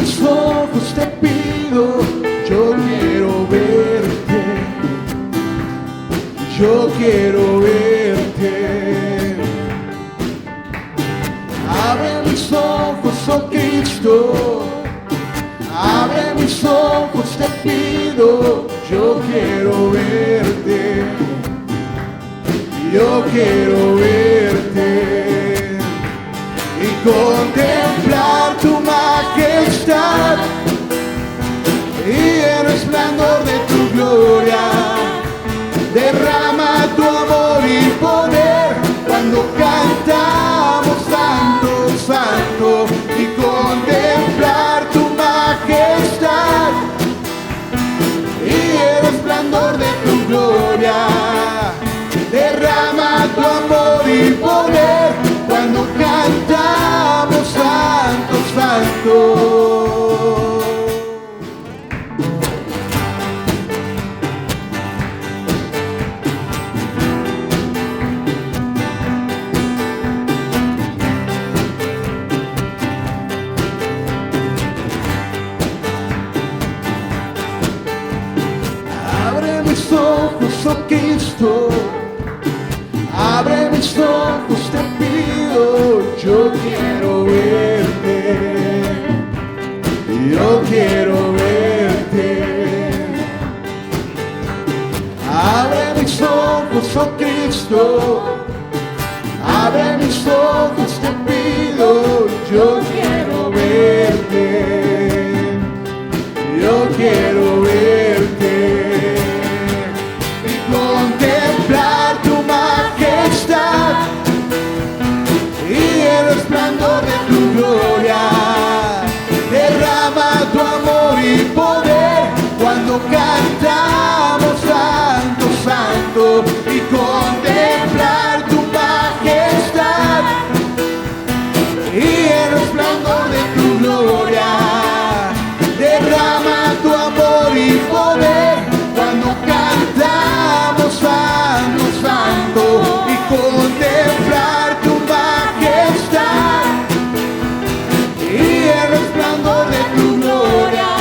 mis ojos te pido, yo quiero verte, yo quiero verte. Abre mis ojos, oh Cristo, abre mis ojos, te pido, yo quiero verte, yo quiero verte y contemplar tu majestad y el resplandor de tu gloria. Derrama tu amor y poder cuando cantamos santo, santo, y contemplar tu majestad y el resplandor de tu gloria. Derrama tu amor y poder cuando cantamos santo, santo. Oh Cristo, abre mis ojos, te pido, yo quiero verte, yo quiero verte. Abre mis ojos, oh Cristo, abre mis ojos, te pido, yo quiero verte, yo quiero verte. Contemplar tu majestad y el resplandor de tu gloria. Derrama tu amor y poder cuando cantamos santo, santo, y contemplar tu majestad y el resplandor de tu gloria. Derrama tu amor y poder cuando cantamos santo, santo, y contemplar tu majestad y el resplandor de tu gloria.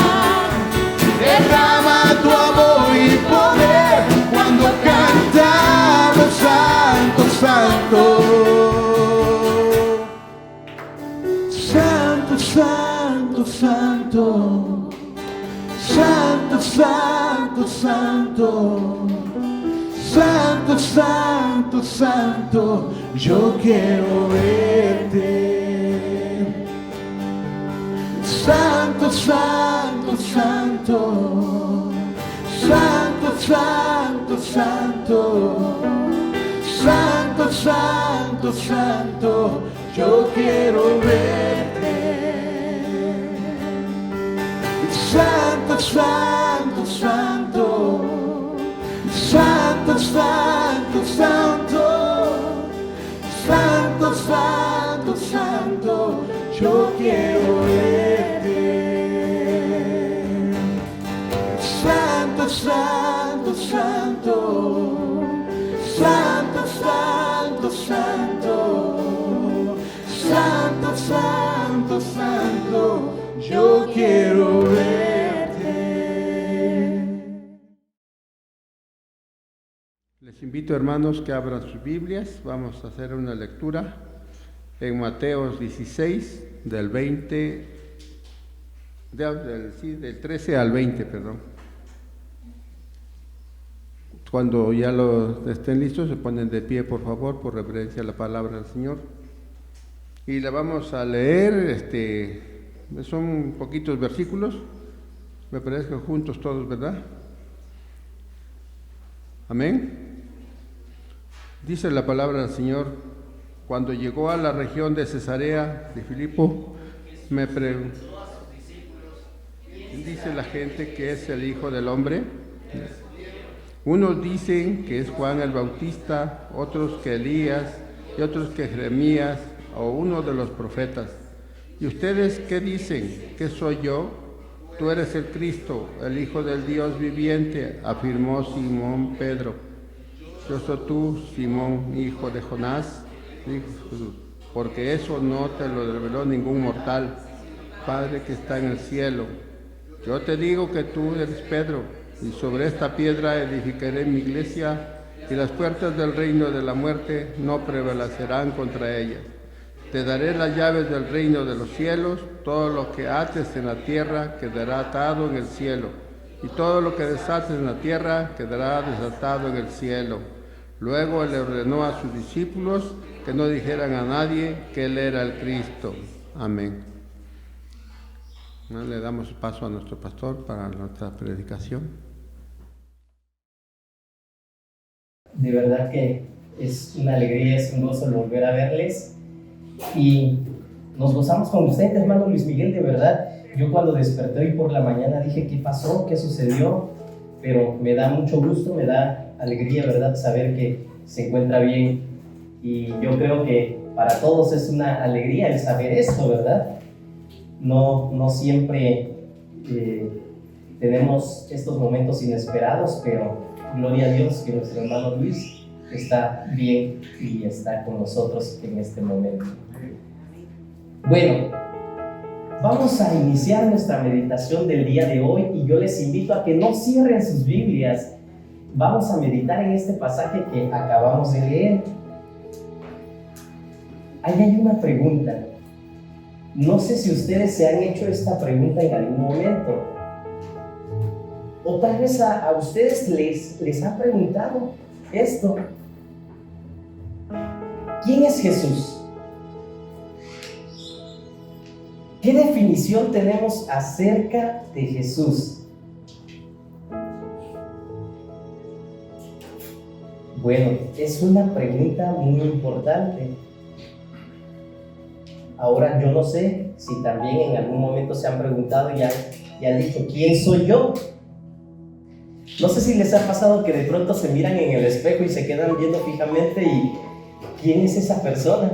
Derrama tu amor y poder cuando cantamos santo, santo. Santo, santo, santo. Santo, santo, santo, santo, santo, santo, yo quiero verte. Santo, santo, santo, santo, santo, santo, santo, santo, santo, yo quiero verte. Santo, santo, santo, santo, santo, santo, santo, santo, santo, yo quiero verte. Santo, santo, santo, santo, santo, santo, santo, santo, santo, yo quiero verte. Les invito, hermanos, que abran sus Biblias. Vamos a hacer una lectura en Mateo 16, del 13 al 20, perdón. Cuando ya estén listos, se ponen de pie, por favor, por reverencia a la palabra del Señor. Y la vamos a leer, son poquitos versículos, me parece que juntos todos, ¿verdad? Amén. Dice la palabra del Señor: cuando llegó a la región de Cesarea de Filipo, me preguntó a sus discípulos: ¿quién dice la gente que es el Hijo del Hombre? Unos dicen que es Juan el Bautista, otros que Elías, y otros que Jeremías o uno de los profetas. ¿Y ustedes qué dicen? ¿Qué soy yo? Tú eres el Cristo, el Hijo del Dios viviente, afirmó Simón Pedro. Yo soy tú, Simón, hijo de Jonás, dijo Jesús, porque eso no te lo reveló ningún mortal, Padre que está en el cielo. Yo te digo que tú eres Pedro, y sobre esta piedra edificaré mi iglesia, y las puertas del reino de la muerte no prevalecerán contra ella. Te daré las llaves del reino de los cielos. Todo lo que ates en la tierra quedará atado en el cielo, y todo lo que desates en la tierra quedará desatado en el cielo. Luego le ordenó a sus discípulos que no dijeran a nadie que él era el Cristo. Amén. Le damos paso a nuestro pastor para nuestra predicación. De verdad que es una alegría, es un gozo volver a verles y nos gozamos con usted, hermano Luis Miguel, de verdad. Yo cuando desperté hoy por la mañana dije, ¿qué pasó? ¿Qué sucedió? Pero me da mucho gusto, me da alegría, ¿verdad?, saber que se encuentra bien, y yo creo que para todos es una alegría el saber esto, ¿verdad? No siempre tenemos estos momentos inesperados, pero gloria a Dios que nuestro hermano Luis está bien y está con nosotros en este momento. Bueno, vamos a iniciar nuestra meditación del día de hoy y yo les invito a que no cierren sus Biblias. Vamos a meditar en este pasaje que acabamos de leer. Ahí hay una pregunta. No sé si ustedes se han hecho esta pregunta en algún momento, o tal vez a ustedes les han preguntado esto. ¿Quién es Jesús? ¿Qué definición tenemos acerca de Jesús? Bueno, es una pregunta muy importante. Ahora, yo no sé si también en algún momento se han preguntado y han dicho, ¿quién soy yo? No sé si les ha pasado que de pronto se miran en el espejo y se quedan viendo fijamente y ¿quién es esa persona?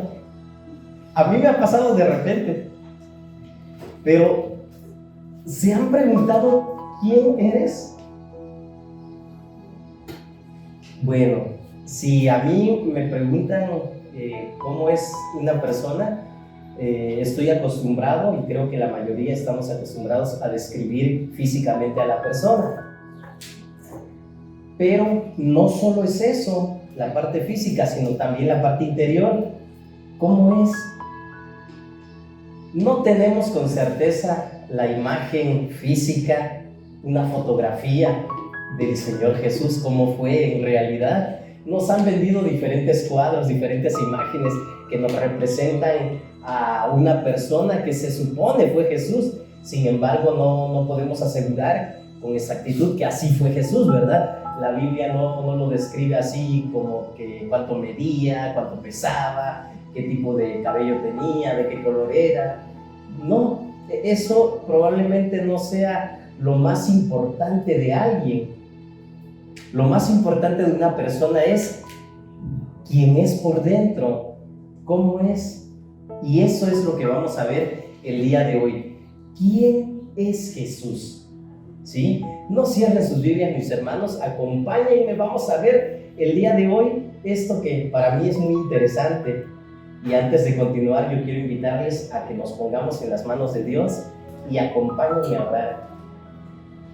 A mí me ha pasado de repente. Pero, ¿se han preguntado quién eres? Bueno, si a mí me preguntan cómo es una persona, estoy acostumbrado, y creo que la mayoría estamos acostumbrados a describir físicamente a la persona. Pero no solo es eso, la parte física, sino también la parte interior. ¿Cómo es? No tenemos con certeza la imagen física, una fotografía del Señor Jesús, cómo fue en realidad. Nos han vendido diferentes cuadros, diferentes imágenes que nos representan a una persona que se supone fue Jesús. Sin embargo, no podemos asegurar con exactitud que así fue Jesús, ¿verdad? La Biblia no lo describe así, como que cuánto medía, cuánto pesaba, qué tipo de cabello tenía, de qué color era. No, eso probablemente no sea lo más importante de alguien. Lo más importante de una persona es quién es por dentro, cómo es. Y eso es lo que vamos a ver el día de hoy. ¿Quién es Jesús? ¿Sí? No cierren sus Biblias, mis hermanos, acompáñenme, vamos a ver el día de hoy esto que para mí es muy interesante. Y antes de continuar, yo quiero invitarles a que nos pongamos en las manos de Dios y acompáñenme a orar.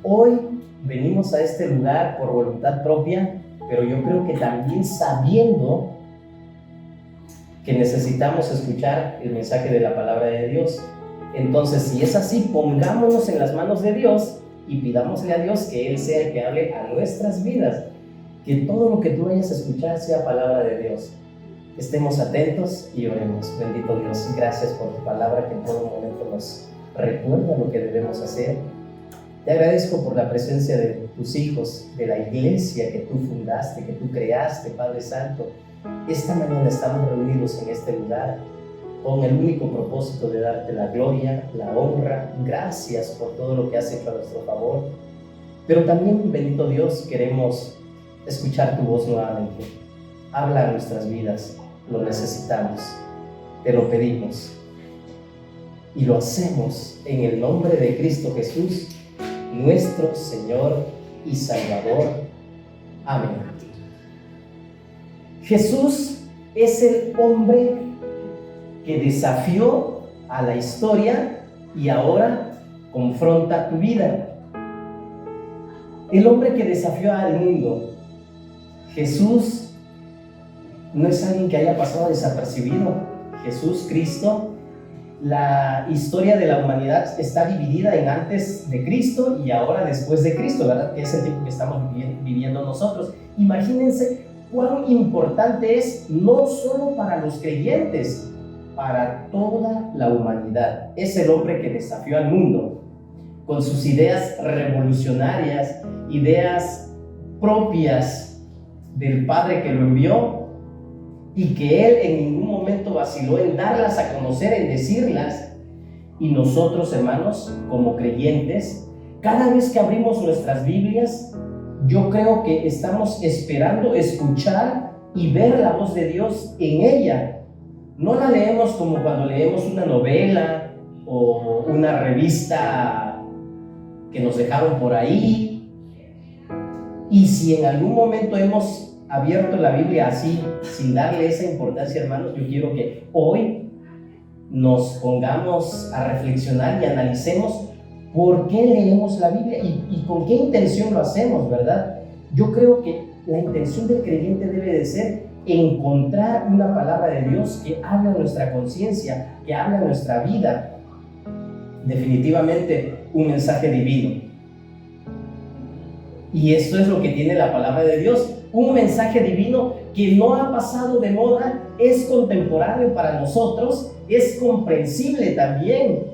Hoy venimos a este lugar por voluntad propia, pero yo creo que también sabiendo que necesitamos escuchar el mensaje de la palabra de Dios. Entonces, si es así, pongámonos en las manos de Dios y pidámosle a Dios que Él sea el que hable a nuestras vidas, que todo lo que tú vayas a escuchar sea palabra de Dios. Estemos atentos y oremos. Bendito Dios, gracias por tu palabra que en todo momento nos recuerda lo que debemos hacer. Te agradezco por la presencia de tus hijos, de la iglesia que tú fundaste, que tú creaste, Padre Santo. Esta mañana estamos reunidos en este lugar con el único propósito de darte la gloria, la honra. Gracias por todo lo que has hecho a nuestro favor. Pero también, bendito Dios, queremos escuchar tu voz nuevamente. Habla a nuestras vidas, lo necesitamos, te lo pedimos. Y lo hacemos en el nombre de Cristo Jesús, nuestro Señor y Salvador. Amén. Jesús es el hombre que desafió a la historia y ahora confronta tu vida. El hombre que desafió al mundo, Jesús, no es alguien que haya pasado desapercibido. Jesús, Cristo, la historia de la humanidad está dividida en antes de Cristo y ahora después de Cristo, ¿verdad? Que es el tiempo que estamos viviendo nosotros. Imagínense cuán importante es, no solo para los creyentes, para toda la humanidad. Es el hombre que desafió al mundo con sus ideas revolucionarias, ideas propias del Padre que lo envió, y que Él en ningún momento vaciló en darlas a conocer, en decirlas. Y nosotros, hermanos, como creyentes, cada vez que abrimos nuestras Biblias, yo creo que estamos esperando escuchar y ver la voz de Dios en ella. No la leemos como cuando leemos una novela o una revista que nos dejaron por ahí. Y si en algún momento hemos abierto la Biblia así, sin darle esa importancia, hermanos, yo quiero que hoy nos pongamos a reflexionar y analicemos por qué leemos la Biblia y con qué intención lo hacemos, ¿verdad? Yo creo que la intención del creyente debe de ser encontrar una palabra de Dios que hable a nuestra conciencia, que hable a nuestra vida. Definitivamente un mensaje divino. Y esto es lo que tiene la palabra de Dios, un mensaje divino que no ha pasado de moda, es contemporáneo para nosotros, es comprensible también.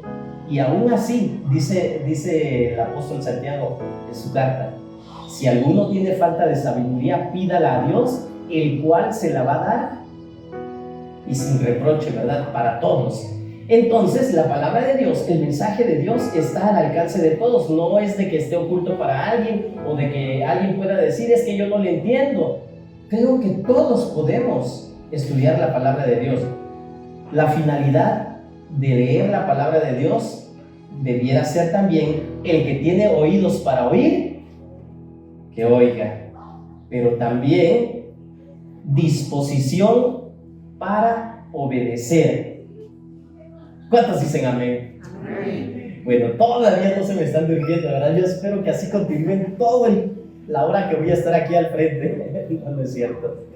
Y aún así, dice el apóstol Santiago en su carta, si alguno tiene falta de sabiduría, pídala a Dios, el cual se la va a dar, y sin reproche, ¿verdad? Para todos. Entonces, la palabra de Dios, el mensaje de Dios está al alcance de todos. No es de que esté oculto para alguien o de que alguien pueda decir, es que yo no le entiendo. Creo que todos podemos estudiar la palabra de Dios. La finalidad de leer la palabra de Dios debiera ser también el que tiene oídos para oír, que oiga, pero también disposición para obedecer. ¿Cuántos dicen amén? Amén. Bueno, todavía no se me están durmiendo, ¿verdad? Yo espero que así continúen toda la hora que voy a estar aquí al frente. No es cierto.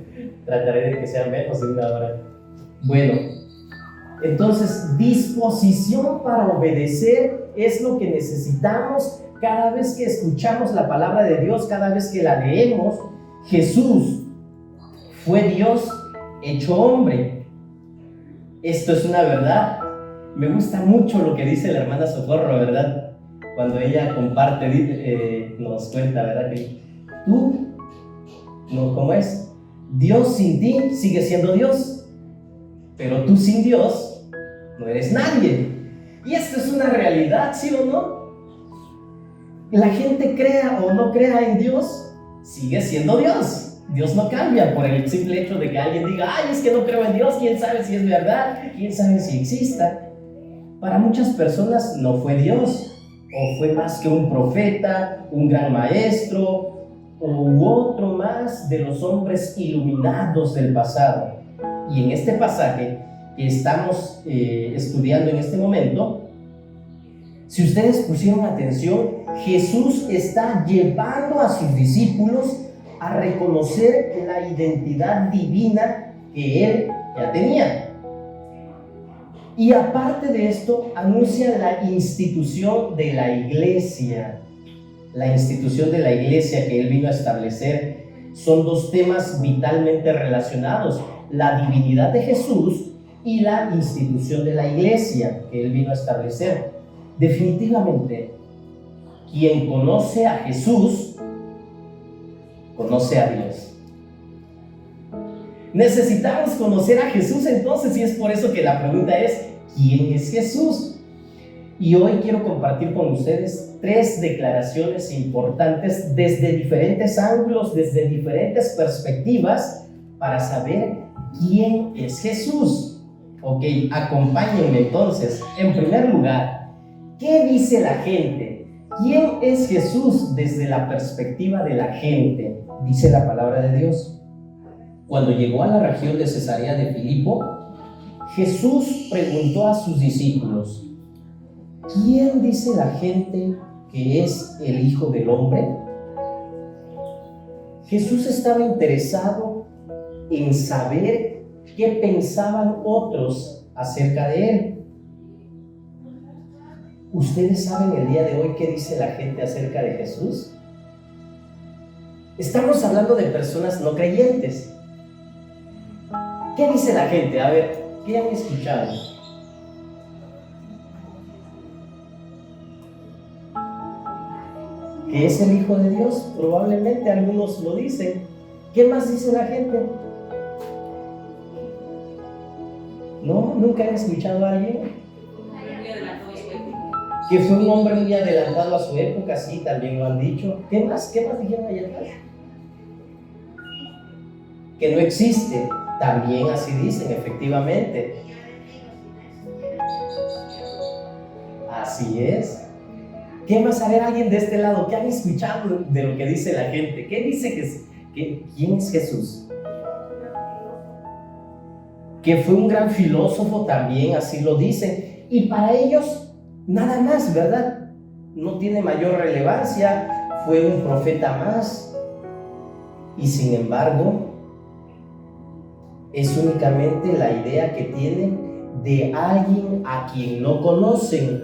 Trataré de que sea menos de una hora. Bueno, entonces, disposición para obedecer es lo que necesitamos cada vez que escuchamos la palabra de Dios, cada vez que la leemos. Jesús fue Dios hecho hombre. Esto es una verdad. Me gusta mucho lo que dice la hermana Socorro, ¿verdad? Cuando ella comparte, nos cuenta, ¿verdad? Que tú, no, ¿cómo es? Dios sin ti sigue siendo Dios, pero tú sin Dios no eres nadie. Y esto es una realidad, ¿sí o no? La gente crea o no crea en Dios, sigue siendo Dios. Dios no cambia por el simple hecho de que alguien diga, ay, es que no creo en Dios, quién sabe si es verdad, quién sabe si exista. Para muchas personas no fue Dios, o fue más que un profeta, un gran maestro, u otro más de los hombres iluminados del pasado. Y en este pasaje que estamos estudiando en este momento, si ustedes pusieron atención, Jesús está llevando a sus discípulos a reconocer la identidad divina que Él ya tenía. Y aparte de esto, anuncia la institución de la iglesia. La institución de la iglesia que Él vino a establecer. Son dos temas vitalmente relacionados: la divinidad de Jesús y la institución de la iglesia que Él vino a establecer. Definitivamente, quien conoce a Jesús, conoce a Dios. Necesitamos conocer a Jesús entonces, y es por eso que la pregunta es, ¿quién es Jesús? Y hoy quiero compartir con ustedes 3 declaraciones importantes desde diferentes ángulos, desde diferentes perspectivas, para saber quién es Jesús. Ok, acompáñenme entonces. En primer lugar, ¿qué dice la gente? ¿Quién es Jesús desde la perspectiva de la gente? Dice la palabra de Dios. Cuando llegó a la región de Cesarea de Filipo, Jesús preguntó a sus discípulos, ¿quién dice la gente que es el Hijo del Hombre? Jesús estaba interesado en saber qué pensaban otros acerca de él. ¿Ustedes saben el día de hoy qué dice la gente acerca de Jesús? Estamos hablando de personas no creyentes. ¿Qué dice la gente? A ver, ¿qué han escuchado? ¿Que es el Hijo de Dios? Probablemente algunos lo dicen. ¿Qué más dice la gente? ¿No? ¿Nunca han escuchado a alguien? Que fue un hombre muy adelantado a su época, sí, también lo han dicho. ¿Qué más dijeron allá atrás? Que no existe, también así dicen, efectivamente. Así es. ¿Qué más? A ver, alguien de este lado, ¿qué han escuchado de lo que dice la gente? ¿Qué dice quién es Jesús? Que fue un gran filósofo, también así lo dicen. Y para ellos, nada más, ¿verdad? No tiene mayor relevancia, fue un profeta más. Y sin embargo, es únicamente la idea que tienen de alguien a quien no conocen.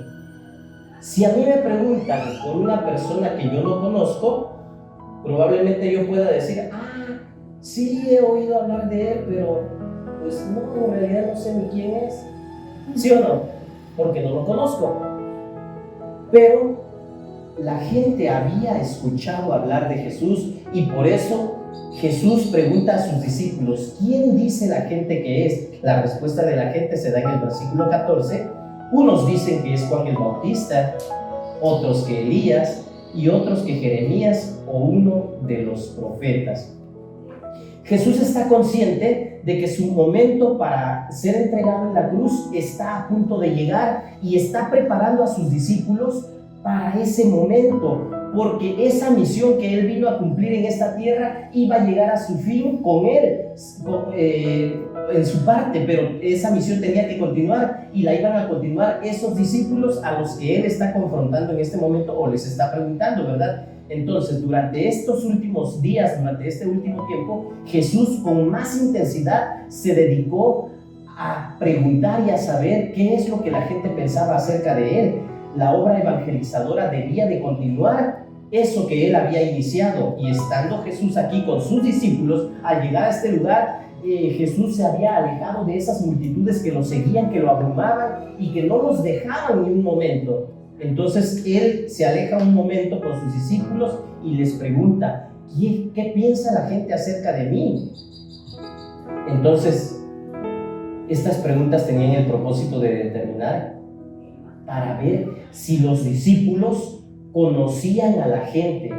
Si a mí me preguntan por una persona que yo no conozco, probablemente yo pueda decir, sí, he oído hablar de él, pero pues no, en realidad no sé ni quién es. ¿Sí o no? Porque no lo conozco. Pero la gente había escuchado hablar de Jesús y por eso Jesús pregunta a sus discípulos, ¿quién dice la gente que es? La respuesta de la gente se da en el versículo 14. Unos dicen que es Juan el Bautista, otros que Elías y otros que Jeremías o uno de los profetas. Jesús está consciente de que su momento para ser entregado en la cruz está a punto de llegar y está preparando a sus discípulos para ese momento, porque esa misión que él vino a cumplir en esta tierra iba a llegar a su fin con él, en su parte, pero esa misión tenía que continuar y la iban a continuar esos discípulos a los que él está confrontando en este momento o les está preguntando, ¿verdad? Entonces, durante estos últimos días, durante este último tiempo, Jesús con más intensidad se dedicó a preguntar y a saber qué es lo que la gente pensaba acerca de él. La obra evangelizadora debía de continuar eso que él había iniciado, y estando Jesús aquí con sus discípulos, al llegar a este lugar, Jesús se había alejado de esas multitudes que lo seguían, que lo abrumaban y que no los dejaban ni un momento. Entonces él se aleja un momento con sus discípulos y les pregunta, ¿qué piensa la gente acerca de mí? Entonces, estas preguntas tenían el propósito de determinar para ver si los discípulos conocían a la gente.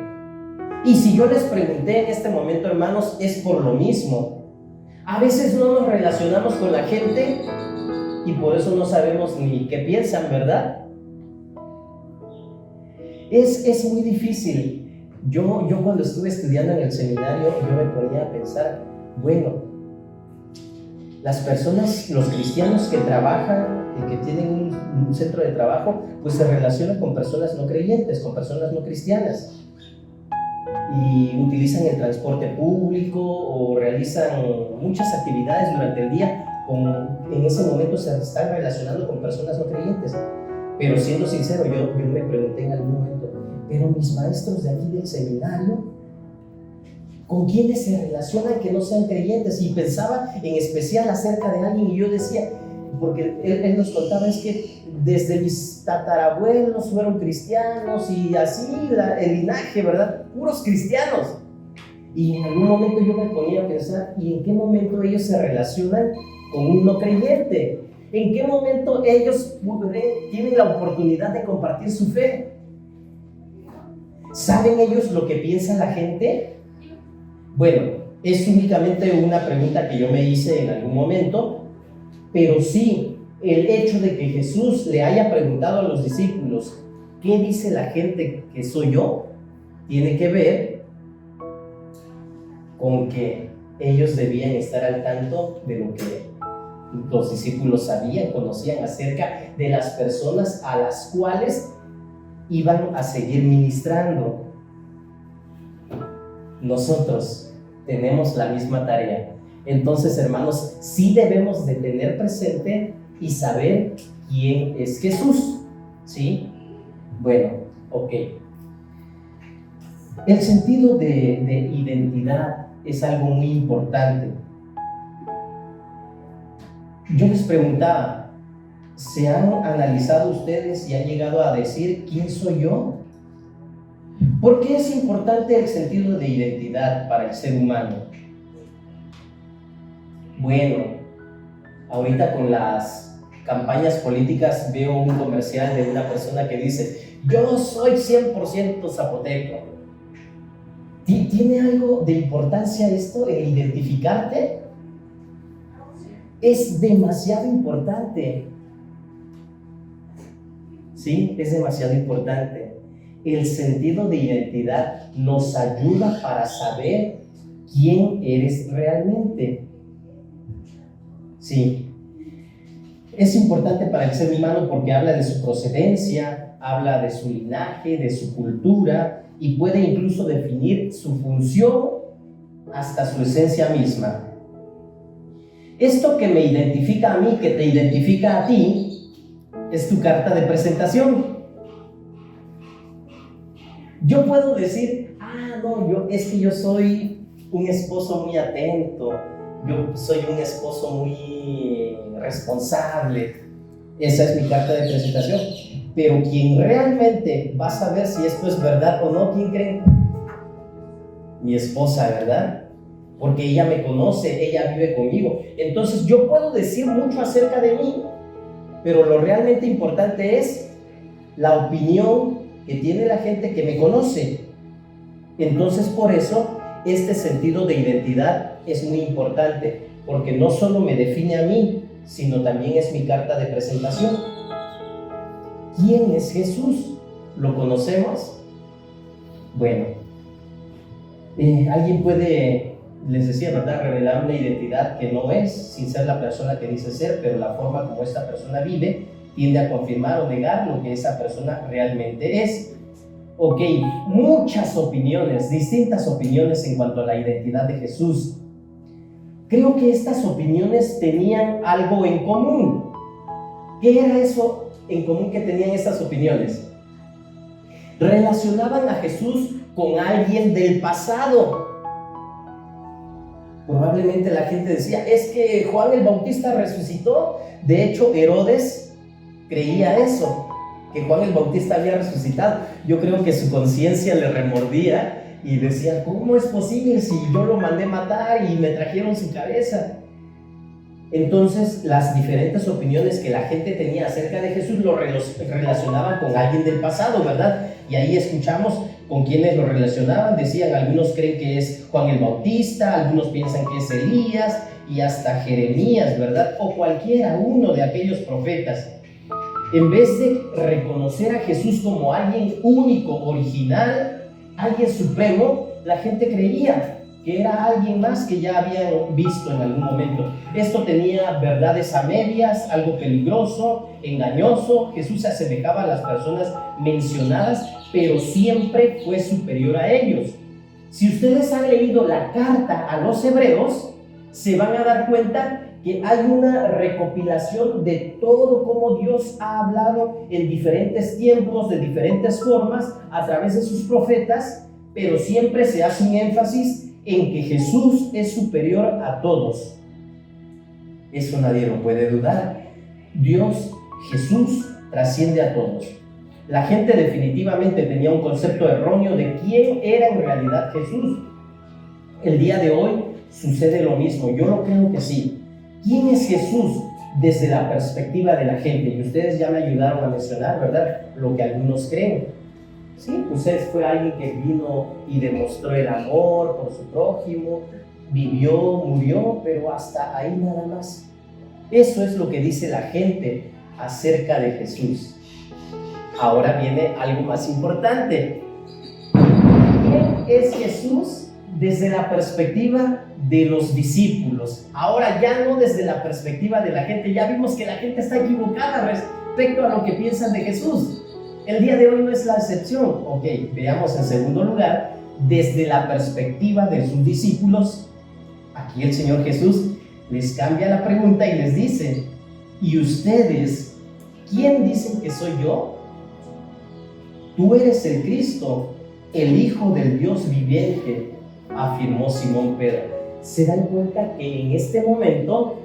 Y si yo les pregunté en este momento, hermanos, es por lo mismo. A veces no nos relacionamos con la gente y por eso no sabemos ni qué piensan, ¿verdad? Es muy difícil. Yo cuando estuve estudiando en el seminario, yo me ponía a pensar, bueno, las personas, los cristianos que trabajan y que tienen un centro de trabajo, pues se relacionan con personas no creyentes, con personas no cristianas, y utilizan el transporte público o realizan muchas actividades durante el día, en ese momento se están relacionando con personas no creyentes. Pero siendo sincero, yo me pregunté en algún momento, pero mis maestros de aquí del seminario, ¿con quiénes se relacionan que no sean creyentes? Y pensaba en especial acerca de alguien y yo decía, porque él nos contaba, es que desde mis tatarabuelos fueron cristianos y así el linaje, ¿verdad? Puros cristianos. Y en algún momento yo me ponía a pensar, ¿y en qué momento ellos se relacionan con un no creyente? ¿En qué momento ellos tienen la oportunidad de compartir su fe? ¿Saben ellos lo que piensa la gente? Bueno, es únicamente una pregunta que yo me hice en algún momento, pero sí, el hecho de que Jesús le haya preguntado a los discípulos, ¿qué dice la gente que soy yo?, tiene que ver con que ellos debían estar al tanto de lo que Los discípulos sabían, conocían acerca de las personas a las cuales iban a seguir ministrando. Nosotros tenemos la misma tarea. Entonces, hermanos, sí debemos de tener presente y saber quién es Jesús, ¿sí? Bueno, ok. El sentido de identidad es algo muy importante. Yo les preguntaba, ¿se han analizado ustedes y han llegado a decir quién soy yo? ¿Por qué es importante el sentido de identidad para el ser humano? Bueno, ahorita con las campañas políticas veo un comercial de una persona que dice: yo soy 100% zapoteco. ¿Tiene algo de importancia esto, el identificarte? Es demasiado importante. Sí, es demasiado importante. El sentido de identidad nos ayuda para saber quién eres realmente. Sí. Es importante para el ser humano porque habla de su procedencia, habla de su linaje, de su cultura y puede incluso definir su función hasta su esencia misma. Esto que me identifica a mí, que te identifica a ti, es tu carta de presentación. Yo puedo decir: es que yo soy un esposo muy atento, yo soy un esposo muy responsable. Esa es mi carta de presentación. Pero quien realmente va a saber si esto es verdad o no, ¿quién creen? Mi esposa, ¿verdad? Porque ella me conoce, ella vive conmigo. Entonces yo puedo decir mucho acerca de mí, pero lo realmente importante es la opinión que tiene la gente que me conoce. Entonces, por eso este sentido de identidad es muy importante, porque no solo me define a mí, sino también es mi carta de presentación. ¿Quién es Jesús? ¿Lo conocemos? Bueno, alguien puede, les decía, ¿verdad?, revelar una identidad que no es, sin ser la persona que dice ser, pero la forma como esta persona vive tiende a confirmar o negar lo que esa persona realmente es. Ok, muchas opiniones, distintas opiniones en cuanto a la identidad de Jesús. Creo que estas opiniones tenían algo en común. ¿Qué era eso en común que tenían estas opiniones? Relacionaban a Jesús con alguien del pasado. Probablemente la gente decía: es que Juan el Bautista resucitó. De hecho, Herodes creía eso, que Juan el Bautista había resucitado. Yo creo que su conciencia le remordía y decía: ¿cómo es posible si yo lo mandé matar y me trajeron su cabeza? Entonces, las diferentes opiniones que la gente tenía acerca de Jesús lo relacionaban con alguien del pasado, ¿verdad? Y ahí escuchamos con quienes lo relacionaban. Decían: algunos creen que es Juan el Bautista, algunos piensan que es Elías y hasta Jeremías, ¿verdad? O cualquiera uno de aquellos profetas. En vez de reconocer a Jesús como alguien único, original, alguien supremo, la gente creía que era alguien más que ya habían visto en algún momento. Esto tenía verdades a medias, algo peligroso, engañoso. Jesús se asemejaba a las personas mencionadas, pero siempre fue superior a ellos. Si ustedes han leído la carta a los hebreos, se van a dar cuenta que hay una recopilación de todo cómo Dios ha hablado en diferentes tiempos, de diferentes formas, a través de sus profetas, pero siempre se hace un énfasis en que Jesús es superior a todos. Eso nadie lo puede dudar. Dios, Jesús, trasciende a todos. La gente definitivamente tenía un concepto erróneo de quién era en realidad Jesús. El día de hoy sucede lo mismo. Yo lo creo que sí. ¿Quién es Jesús desde la perspectiva de la gente? Y ustedes ya me ayudaron a mencionar, ¿verdad?, lo que algunos creen. Sí, pues él fue alguien que vino y demostró el amor por su prójimo, vivió, murió, pero hasta ahí nada más. Eso es lo que dice la gente acerca de Jesús. Ahora viene algo más importante. ¿Quién es Jesús desde la perspectiva de los discípulos. Ahora ya no desde la perspectiva de la gente. Ya vimos que la gente está equivocada respecto a lo que piensan de Jesús. El día de hoy no es la excepción. Ok, veamos en segundo lugar, desde la perspectiva de sus discípulos. Aquí el Señor Jesús les cambia la pregunta y les dice: ¿y ustedes quién dicen que soy yo? Tú eres el Cristo, el Hijo del Dios viviente, afirmó Simón Pedro. ¿Se dan cuenta que en este momento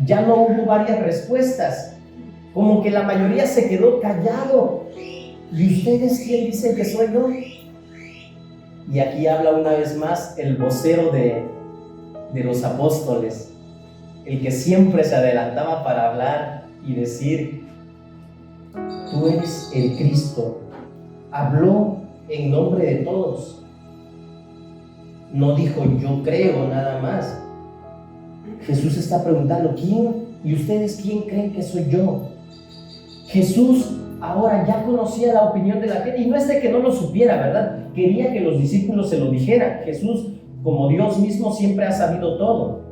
ya no hubo varias respuestas? Como que la mayoría se quedó callado. ¿Y ustedes quién dicen que soy yo? Y aquí habla una vez más el vocero de los apóstoles, el que siempre se adelantaba para hablar y decir: tú eres el Cristo. Habló en nombre de todos. No dijo yo creo nada más. Jesús está preguntando: ¿quién? ¿Y ustedes quién creen que soy yo? Jesús ahora ya conocía la opinión de la gente, y no es de que no lo supiera, ¿verdad? Quería que los discípulos se lo dijeran. Jesús, como Dios mismo, siempre ha sabido todo.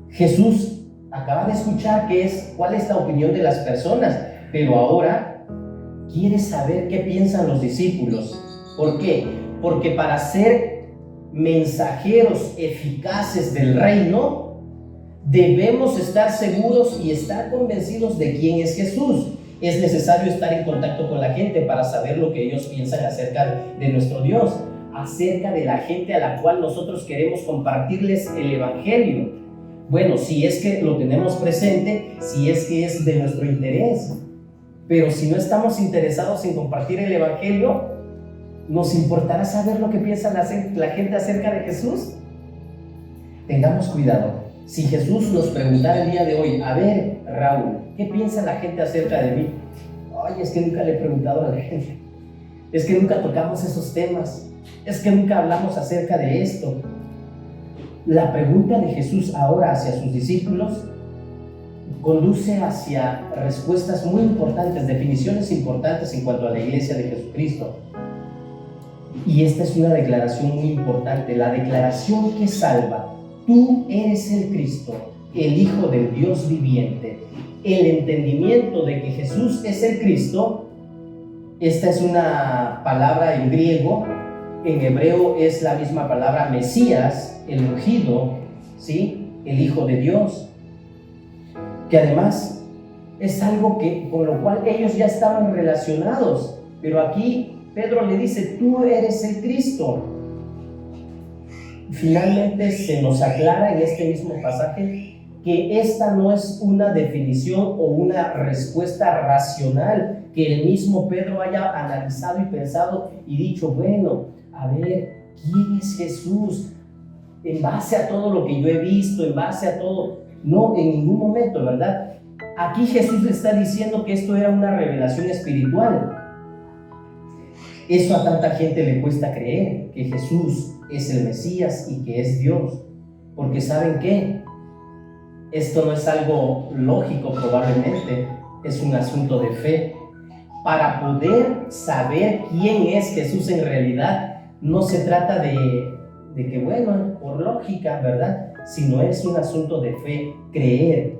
Jesús acaba de escuchar cuál es la opinión de las personas, pero ahora quiere saber qué piensan los discípulos. ¿Por qué? Porque para ser mensajeros eficaces del reino, debemos estar seguros y estar convencidos de quién es Jesús. Es necesario estar en contacto con la gente para saber lo que ellos piensan acerca de nuestro Dios, acerca de la gente a la cual nosotros queremos compartirles el Evangelio. Bueno, si es que lo tenemos presente, si es que es de nuestro interés. Pero si no estamos interesados en compartir el Evangelio, ¿nos importará saber lo que piensa la gente acerca de Jesús? Tengamos cuidado. Si Jesús nos preguntara el día de hoy: a ver, Raúl, ¿qué piensa la gente acerca de mí? Ay, es que nunca le he preguntado a la gente. Es que nunca tocamos esos temas. Es que nunca hablamos acerca de esto. La pregunta de Jesús ahora hacia sus discípulos conduce hacia respuestas muy importantes, definiciones importantes en cuanto a la iglesia de Jesucristo. Y esta es una declaración muy importante, la declaración que salva. Tú eres el Cristo, el Hijo del Dios viviente. El entendimiento de que Jesús es el Cristo, esta es una palabra en griego, en hebreo es la misma palabra Mesías, el ungido, ¿sí? El Hijo de Dios, que además es algo con lo cual ellos ya estaban relacionados, pero aquí Pedro le dice: tú eres el Cristo. Finalmente se nos aclara en este mismo pasaje que esta no es una definición o una respuesta racional, que el mismo Pedro haya analizado y pensado y dicho: bueno, a ver, ¿quién es Jesús? En base a todo lo que yo he visto, en base a todo. No, en ningún momento, ¿verdad? Aquí Jesús le está diciendo que esto era una revelación espiritual. Eso a tanta gente le cuesta creer, que Jesús es el Mesías y que es Dios. Porque ¿saben qué? Esto no es algo lógico probablemente, es un asunto de fe. Para poder saber quién es Jesús en realidad, no se trata de que, bueno, por lógica, ¿verdad? Sino es un asunto de fe, creer.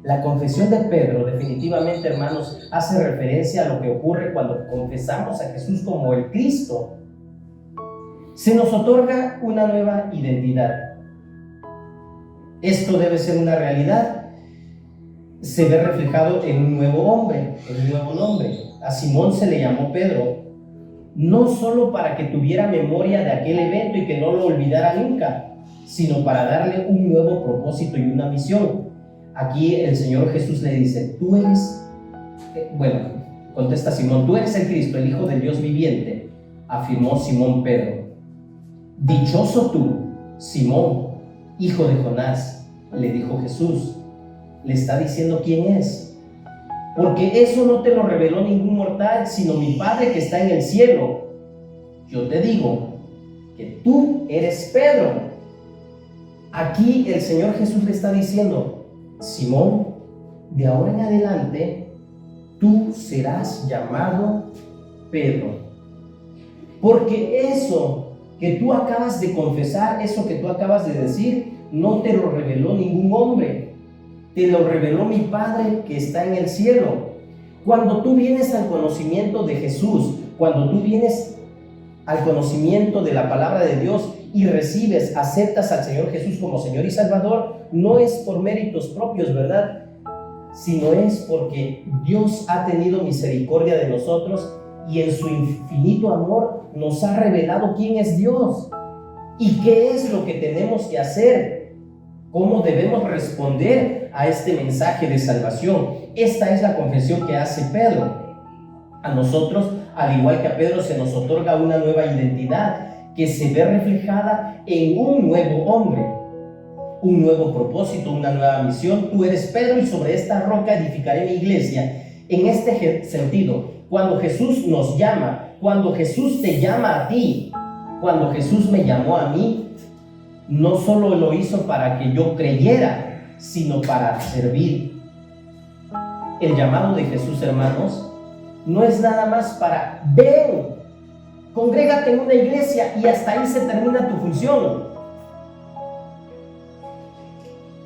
La confesión de Pedro, definitivamente, hermanos, hace referencia a lo que ocurre cuando confesamos a Jesús como el Cristo. Se nos otorga una nueva identidad. Esto debe ser una realidad. Se ve reflejado en un nuevo hombre, en un nuevo nombre. A Simón se le llamó Pedro, no solo para que tuviera memoria de aquel evento y que no lo olvidara nunca, sino para darle un nuevo propósito y una misión. Aquí el Señor Jesús le dice: tú eres, contesta Simón, tú eres el Cristo, el Hijo del Dios viviente, afirmó Simón Pedro. Dichoso tú, Simón, hijo de Jonás, le dijo Jesús. Le está diciendo quién es. Porque eso no te lo reveló ningún mortal, sino mi Padre que está en el cielo. Yo te digo que tú eres Pedro. Aquí el Señor Jesús le está diciendo: Simón, de ahora en adelante, tú serás llamado Pedro. Porque eso que tú acabas de confesar, eso que tú acabas de decir, no te lo reveló ningún hombre, te lo reveló mi Padre que está en el cielo. Cuando tú vienes al conocimiento de Jesús, cuando tú vienes al conocimiento de la palabra de Dios y recibes, aceptas al Señor Jesús como Señor y Salvador, no es por méritos propios, ¿verdad? Sino es porque Dios ha tenido misericordia de nosotros y en su infinito amor nos ha revelado quién es Dios y qué es lo que tenemos que hacer, cómo debemos responder a este mensaje de salvación. Esta es la confesión que hace Pedro. A nosotros, al igual que a Pedro, se nos otorga una nueva identidad que se ve reflejada en un nuevo hombre, un nuevo propósito, una nueva misión. Tú eres Pedro y sobre esta roca edificaré mi iglesia. En este sentido, cuando Jesús nos llama, cuando Jesús te llama a ti, cuando Jesús me llamó a mí, no solo lo hizo para que yo creyera, sino para servir. El llamado de Jesús, hermanos, no es nada más para ven, congrégate en una iglesia y hasta ahí se termina tu función.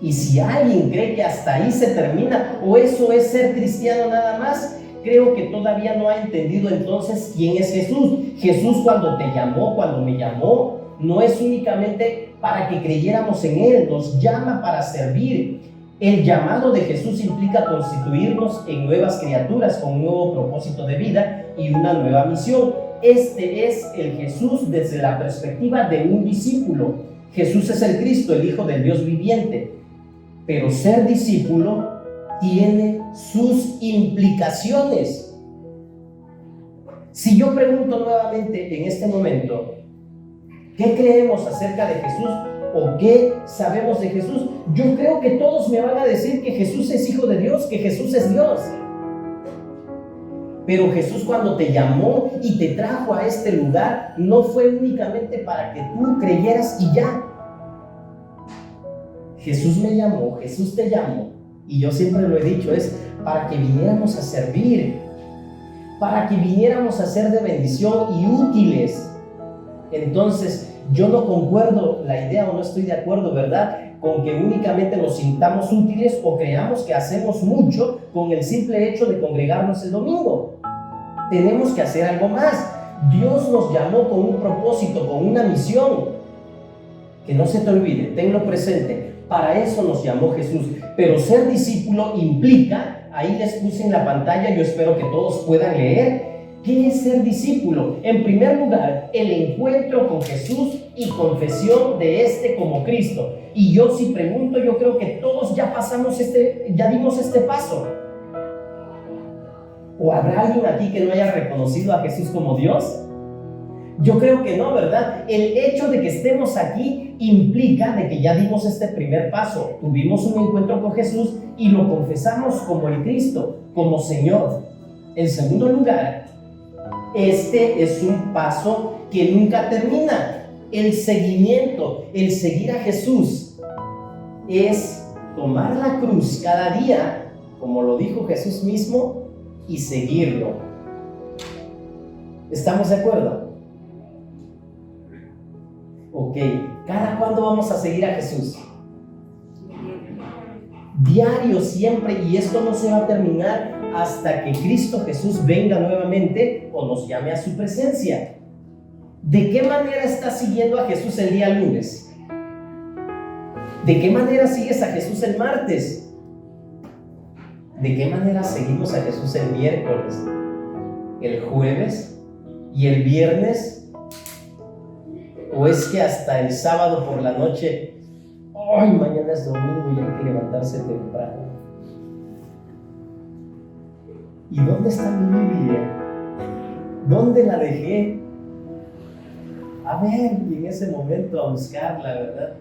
Y si alguien cree que hasta ahí se termina, o eso es ser cristiano nada más, creo que todavía no ha entendido entonces quién es Jesús. Jesús, cuando te llamó, cuando me llamó, no es únicamente para que creyéramos en Él, nos llama para servir. El llamado de Jesús implica constituirnos en nuevas criaturas con un nuevo propósito de vida y una nueva misión. Este es el Jesús desde la perspectiva de un discípulo. Jesús es el Cristo, el Hijo del Dios viviente. Pero ser discípulo tiene sus implicaciones. Si yo pregunto nuevamente en este momento, ¿qué creemos acerca de Jesús o qué sabemos de Jesús? Yo creo que todos me van a decir que Jesús es Hijo de Dios, que Jesús es Dios. Pero Jesús, cuando te llamó y te trajo a este lugar, no fue únicamente para que tú creyeras y ya. Jesús me llamó, Jesús te llamó, y yo siempre lo he dicho, es para que viniéramos a servir, para que viniéramos a ser de bendición y útiles. Entonces, yo no concuerdo la idea o no estoy de acuerdo, ¿verdad?, con que únicamente nos sintamos útiles o creamos que hacemos mucho con el simple hecho de congregarnos el domingo. Tenemos que hacer algo más. Dios nos llamó con un propósito, con una misión. Que no se te olvide, tenlo presente. Para eso nos llamó Jesús. Pero ser discípulo implica, ahí les puse en la pantalla, yo espero que todos puedan leer, ¿qué es ser discípulo? En primer lugar, el encuentro con Jesús y confesión de este como Cristo. Y yo si pregunto, yo creo que todos ya ya dimos este paso. ¿O habrá alguien aquí que no haya reconocido a Jesús como Dios? Yo creo que no, ¿verdad? El hecho de que estemos aquí implica de que ya dimos este primer paso. Tuvimos un encuentro con Jesús y lo confesamos como el Cristo, como Señor. En segundo lugar, este es un paso que nunca termina. El seguimiento, el seguir a Jesús, es tomar la cruz cada día, como lo dijo Jesús mismo, y seguirlo. ¿Estamos de acuerdo? Ok, ¿cada cuándo vamos a seguir a Jesús? Diario, siempre, y esto no se va a terminar hasta que Cristo Jesús venga nuevamente o nos llame a su presencia. ¿De qué manera estás siguiendo a Jesús el día lunes? ¿De qué manera sigues a Jesús el martes? ¿De qué manera seguimos a Jesús el miércoles, el jueves y el viernes? ¿O es que hasta el sábado por la noche, ¡ay, mañana es domingo y hay que levantarse temprano! ¿Y dónde está mi Biblia? ¿Dónde la dejé? A ver, y en ese momento a buscarla, ¿verdad?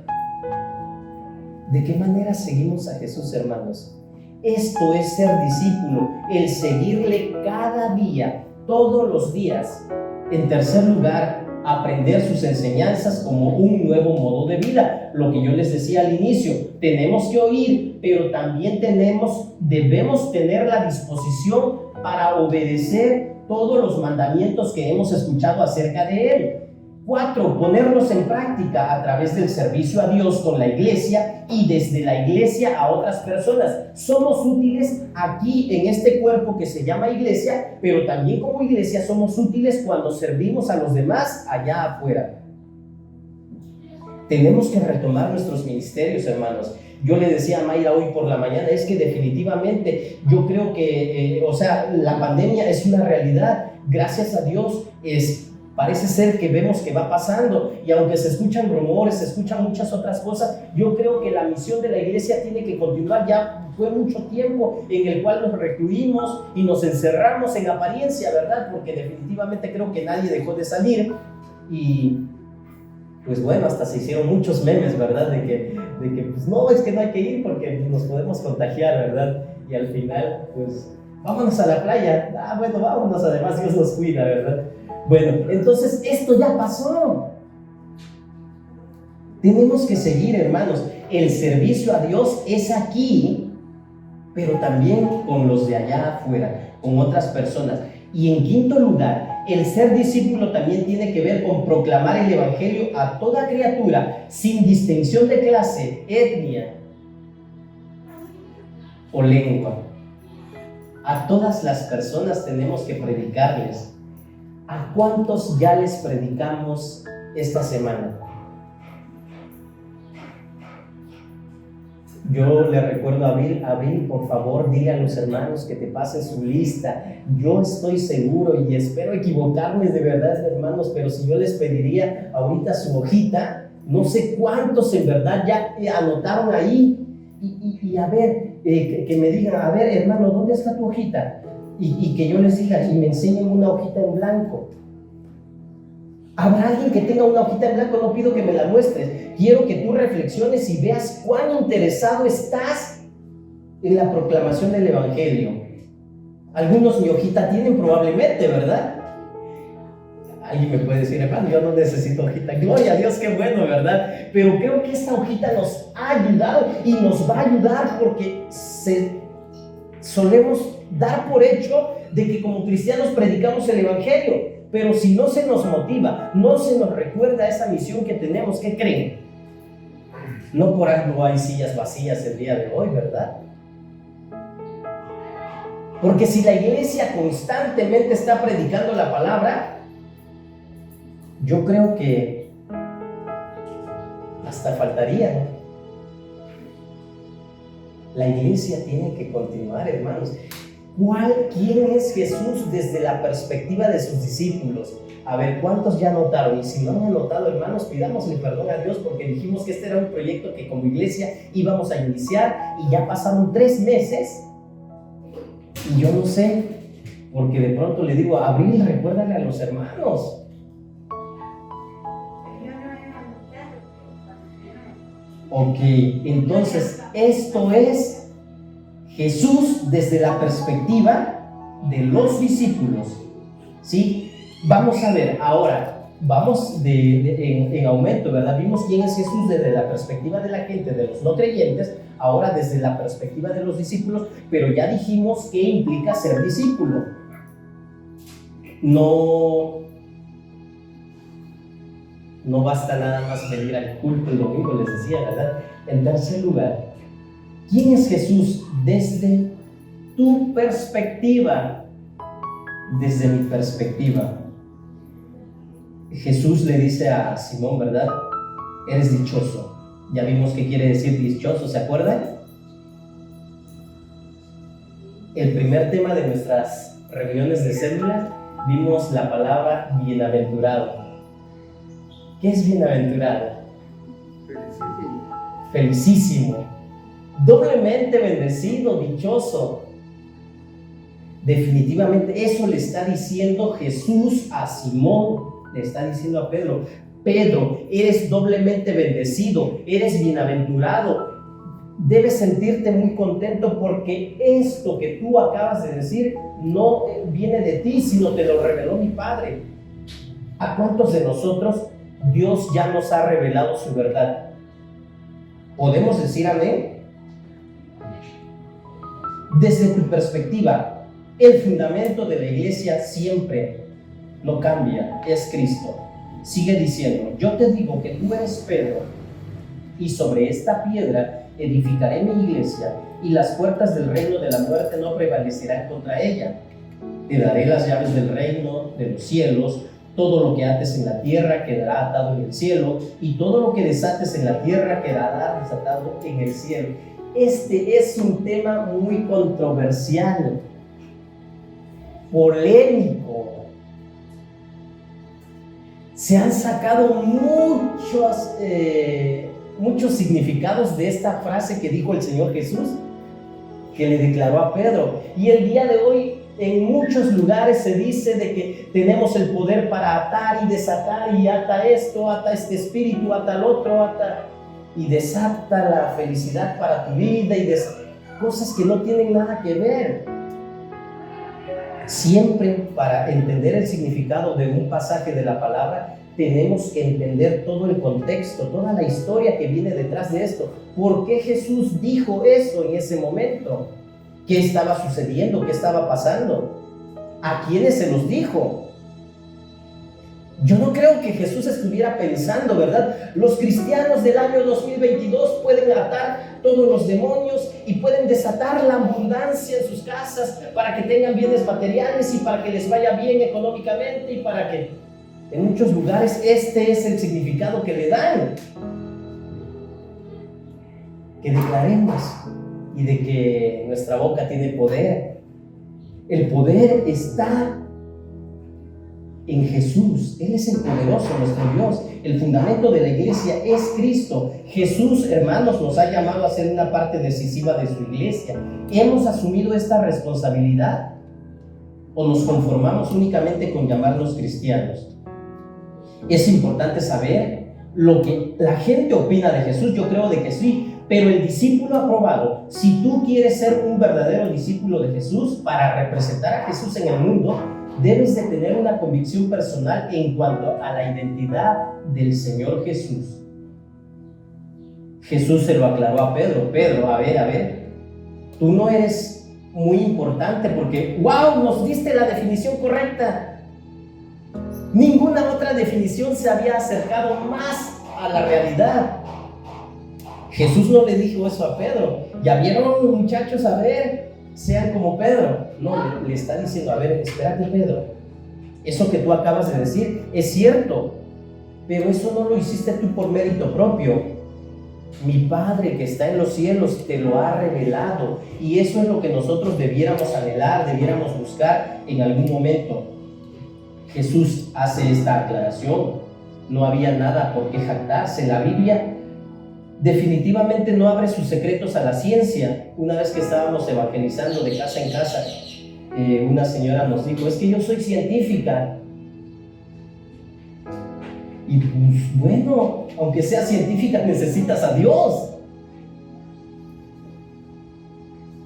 ¿De qué manera seguimos a Jesús, hermanos? Esto es ser discípulo, el seguirle cada día, todos los días. En tercer lugar, aprender sus enseñanzas como un nuevo modo de vida. Lo que yo les decía al inicio, tenemos que oír, pero también debemos tener la disposición para obedecer todos los mandamientos que hemos escuchado acerca de Él. 4, ponerlos en práctica a través del servicio a Dios con la iglesia y desde la iglesia a otras personas. Somos útiles aquí en este cuerpo que se llama iglesia, pero también como iglesia somos útiles cuando servimos a los demás allá afuera. Tenemos que retomar nuestros ministerios, hermanos. Yo le decía a Mayra hoy por la mañana, es que definitivamente yo creo que, la pandemia es una realidad. Gracias a Dios, parece ser que vemos que va pasando, y aunque se escuchan rumores, se escuchan muchas otras cosas, yo creo que la misión de la iglesia tiene que continuar. Ya fue mucho tiempo en el cual nos recluimos y nos encerramos en apariencia, ¿verdad? Porque definitivamente creo que nadie dejó de salir, y pues bueno, hasta se hicieron muchos memes, ¿verdad? De que pues no, es que no hay que ir porque nos podemos contagiar, ¿verdad? Y al final, pues vámonos a la playa. Bueno, vámonos, además Dios nos cuida, ¿verdad? Bueno, entonces esto ya pasó. Tenemos que seguir, hermanos. El servicio a Dios es aquí, pero también con los de allá afuera, con otras personas. Y en quinto lugar, el ser discípulo también tiene que ver con proclamar el evangelio a toda criatura, sin distinción de clase, etnia o lengua. A todas las personas tenemos que predicarles. ¿A cuántos ya les predicamos esta semana? Yo le recuerdo a Abril, por favor, dile a los hermanos que te pasen su lista. Yo estoy seguro y espero equivocarme de verdad, hermanos, pero si yo les pediría ahorita su hojita, no sé cuántos en verdad ya anotaron ahí. Y a ver, que me digan, a ver, hermano, ¿dónde está tu hojita? Y que yo les diga, y me enseñen una hojita en blanco. ¿Habrá alguien que tenga una hojita en blanco? No pido que me la muestres. Quiero que tú reflexiones y veas cuán interesado estás en la proclamación del evangelio. Algunos mi hojita tienen probablemente, ¿verdad? Alguien me puede decir, hermano, yo no necesito hojita. Gloria a Dios, qué bueno, ¿verdad? Pero creo que esta hojita nos ha ayudado y nos va a ayudar porque solemos dar por hecho de que como cristianos predicamos el evangelio. Pero si no se nos motiva, no se nos recuerda esa misión que tenemos, ¿qué creen? No por algo hay sillas vacías el día de hoy, ¿verdad? Porque si la iglesia constantemente está predicando la palabra, yo creo que hasta faltaría, ¿no? La iglesia tiene que continuar, hermanos. ¿Quién es Jesús desde la perspectiva de sus discípulos? A ver, ¿cuántos ya anotaron? Y si no han anotado, hermanos, pidámosle perdón a Dios porque dijimos que este era un proyecto que como iglesia íbamos a iniciar y ya pasaron 3 meses y yo no sé, porque de pronto le digo, Abril, recuérdale a los hermanos. Ok, entonces esto es Jesús desde la perspectiva de los discípulos, ¿sí? Vamos a ver, ahora, vamos en aumento, ¿verdad? Vimos quién es Jesús desde la perspectiva de la gente, de los no creyentes, ahora desde la perspectiva de los discípulos, pero ya dijimos qué implica ser discípulo. No basta nada más venir al culto el domingo, les decía, ¿verdad? En tercer lugar, ¿quién es Jesús desde tu perspectiva? Desde mi perspectiva. Jesús le dice a Simón, ¿verdad? Eres dichoso. Ya vimos qué quiere decir dichoso, ¿se acuerdan? El primer tema de nuestras reuniones de célula, vimos la palabra bienaventurado. ¿Qué es bienaventurado? Felicísimo. Doblemente bendecido, dichoso. Definitivamente eso le está diciendo Jesús a Simón, le está diciendo a Pedro. Pedro, eres doblemente bendecido, eres bienaventurado. Debes sentirte muy contento porque esto que tú acabas de decir no viene de ti, sino te lo reveló mi Padre. ¿A cuántos de nosotros Dios ya nos ha revelado su verdad? ¿Podemos decir amén? Desde tu perspectiva, el fundamento de la iglesia siempre no cambia, es Cristo. sigue diciendo: yo te digo que tú eres Pedro, y sobre esta piedra edificaré mi iglesia, y las puertas del reino de la muerte no prevalecerán contra ella. Te daré las llaves del reino de los cielos. Todo lo que ates en la tierra quedará atado en el cielo, y todo lo que desates en la tierra quedará desatado en el cielo. Este es un tema muy controversial, polémico. Se han sacado muchos significados de esta frase que dijo el Señor Jesús, que le declaró a Pedro. Y el día de hoy en muchos lugares se dice de que tenemos el poder para atar y desatar, y ata esto, ata este espíritu, ata el otro, ata y desata la felicidad para tu vida, y cosas que no tienen nada que ver. Siempre, para entender el significado de un pasaje de la palabra, tenemos que entender todo el contexto, toda la historia que viene detrás de esto. ¿Por qué Jesús dijo eso en ese momento? ¿Qué estaba sucediendo? ¿Qué estaba pasando? ¿A quiénes se los dijo? Yo no creo que Jesús estuviera pensando, ¿verdad? Los cristianos del año 2022 pueden atar todos los demonios y pueden desatar la abundancia en sus casas para que tengan bienes materiales y para que les vaya bien económicamente, y para que en muchos lugares este es el significado que le dan. Que declaremos y de que nuestra boca tiene poder. El poder está en Jesús. Él es el poderoso, nuestro Dios. El fundamento de la iglesia es Cristo. Jesús, hermanos, nos ha llamado a ser una parte decisiva de su iglesia. ¿Hemos asumido esta responsabilidad? ¿O nos conformamos únicamente con llamarnos cristianos? Es importante saber lo que la gente opina de Jesús. Yo creo de que sí. Pero el discípulo aprobado, si tú quieres ser un verdadero discípulo de Jesús, para representar a Jesús en el mundo, debes de tener una convicción personal en cuanto a la identidad del Señor Jesús. Jesús se lo aclaró a Pedro: Pedro, a ver, tú no eres muy importante porque, wow, nos diste la definición correcta. Ninguna otra definición se había acercado más a la realidad. Jesús no le dijo eso a Pedro: ya vieron, muchachos, a ver, sean como Pedro. No, le está diciendo: a ver, espérate, Pedro, eso que tú acabas de decir es cierto, pero eso no lo hiciste tú por mérito propio. Mi Padre que está en los cielos te lo ha revelado, y eso es lo que nosotros debiéramos anhelar, debiéramos buscar en algún momento. Jesús hace esta aclaración: no había nada por qué jactarse. La Biblia definitivamente no abre sus secretos a la ciencia. Una vez que estábamos evangelizando de casa en casa, una señora nos dijo: es que yo soy científica. Y pues bueno, aunque seas científica, necesitas a Dios.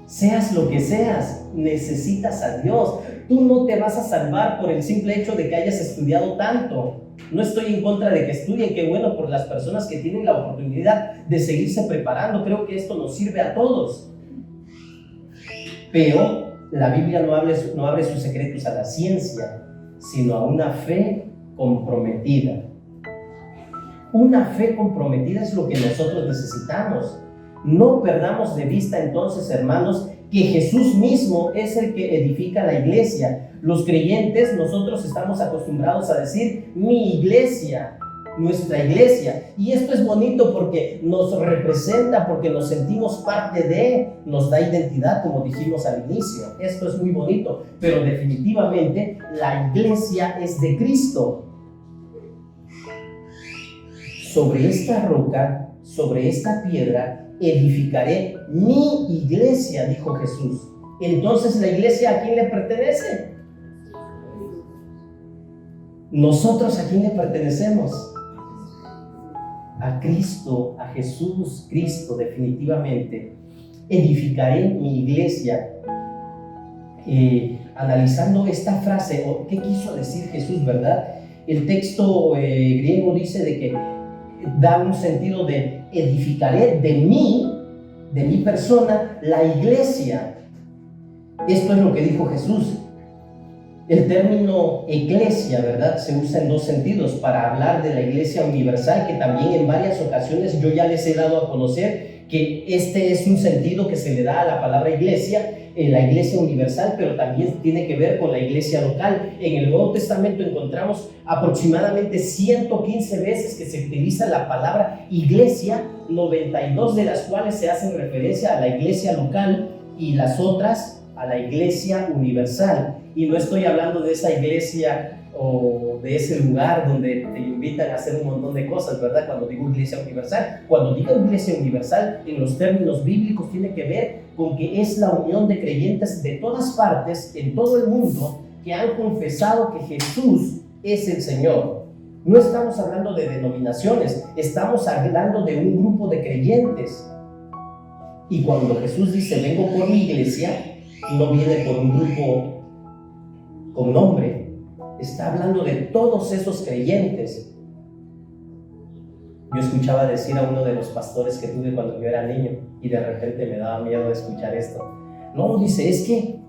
Seas lo que seas, necesitas a Dios. Tú no te vas a salvar por el simple hecho de que hayas estudiado tanto. No estoy en contra de que estudien, qué bueno por las personas que tienen la oportunidad de seguirse preparando. Creo que esto nos sirve a todos. Pero la Biblia no abre sus secretos a la ciencia, sino a una fe comprometida. Una fe comprometida es lo que nosotros necesitamos. No perdamos de vista entonces, hermanos, que Jesús mismo es el que edifica la iglesia. Los creyentes, nosotros estamos acostumbrados a decir mi iglesia, nuestra iglesia, y esto es bonito porque nos representa, porque nos sentimos parte de, nos da identidad, como dijimos al inicio. Esto es muy bonito, pero definitivamente la iglesia es de Cristo. Sobre esta roca, sobre esta piedra, edificaré mi iglesia, dijo Jesús. Entonces, ¿la iglesia a quién le pertenece? ¿Nosotros a quién le pertenecemos? A Cristo, a Jesús Cristo, definitivamente. Edificaré mi iglesia. Analizando esta frase, ¿qué quiso decir Jesús, verdad? El texto griego dice de que da un sentido de edificaré de mi persona, la iglesia. Esto es lo que dijo Jesús. El término iglesia, ¿verdad?, se usa en dos sentidos, para hablar de la iglesia universal, que también en varias ocasiones yo ya les he dado a conocer que este es un sentido que se le da a la palabra iglesia, la iglesia universal, pero también tiene que ver con la iglesia local. En el Nuevo Testamento encontramos aproximadamente 115 veces que se utiliza la palabra iglesia, 92 de las cuales se hacen referencia a la iglesia local y las otras a la iglesia universal. Y no estoy hablando de esa iglesia o de ese lugar donde te invitan a hacer un montón de cosas, ¿verdad? Cuando digo iglesia universal, cuando digo iglesia universal, en los términos bíblicos tiene que ver con que es la unión de creyentes de todas partes, en todo el mundo, que han confesado que Jesús es el Señor. No estamos hablando de denominaciones, estamos hablando de un grupo de creyentes. Y cuando Jesús dice, vengo por mi iglesia, no viene por un grupo con nombre, está hablando de todos esos creyentes. Yo escuchaba decir a uno de los pastores que tuve cuando yo era niño, y de repente me daba miedo escuchar esto. No, dice, es que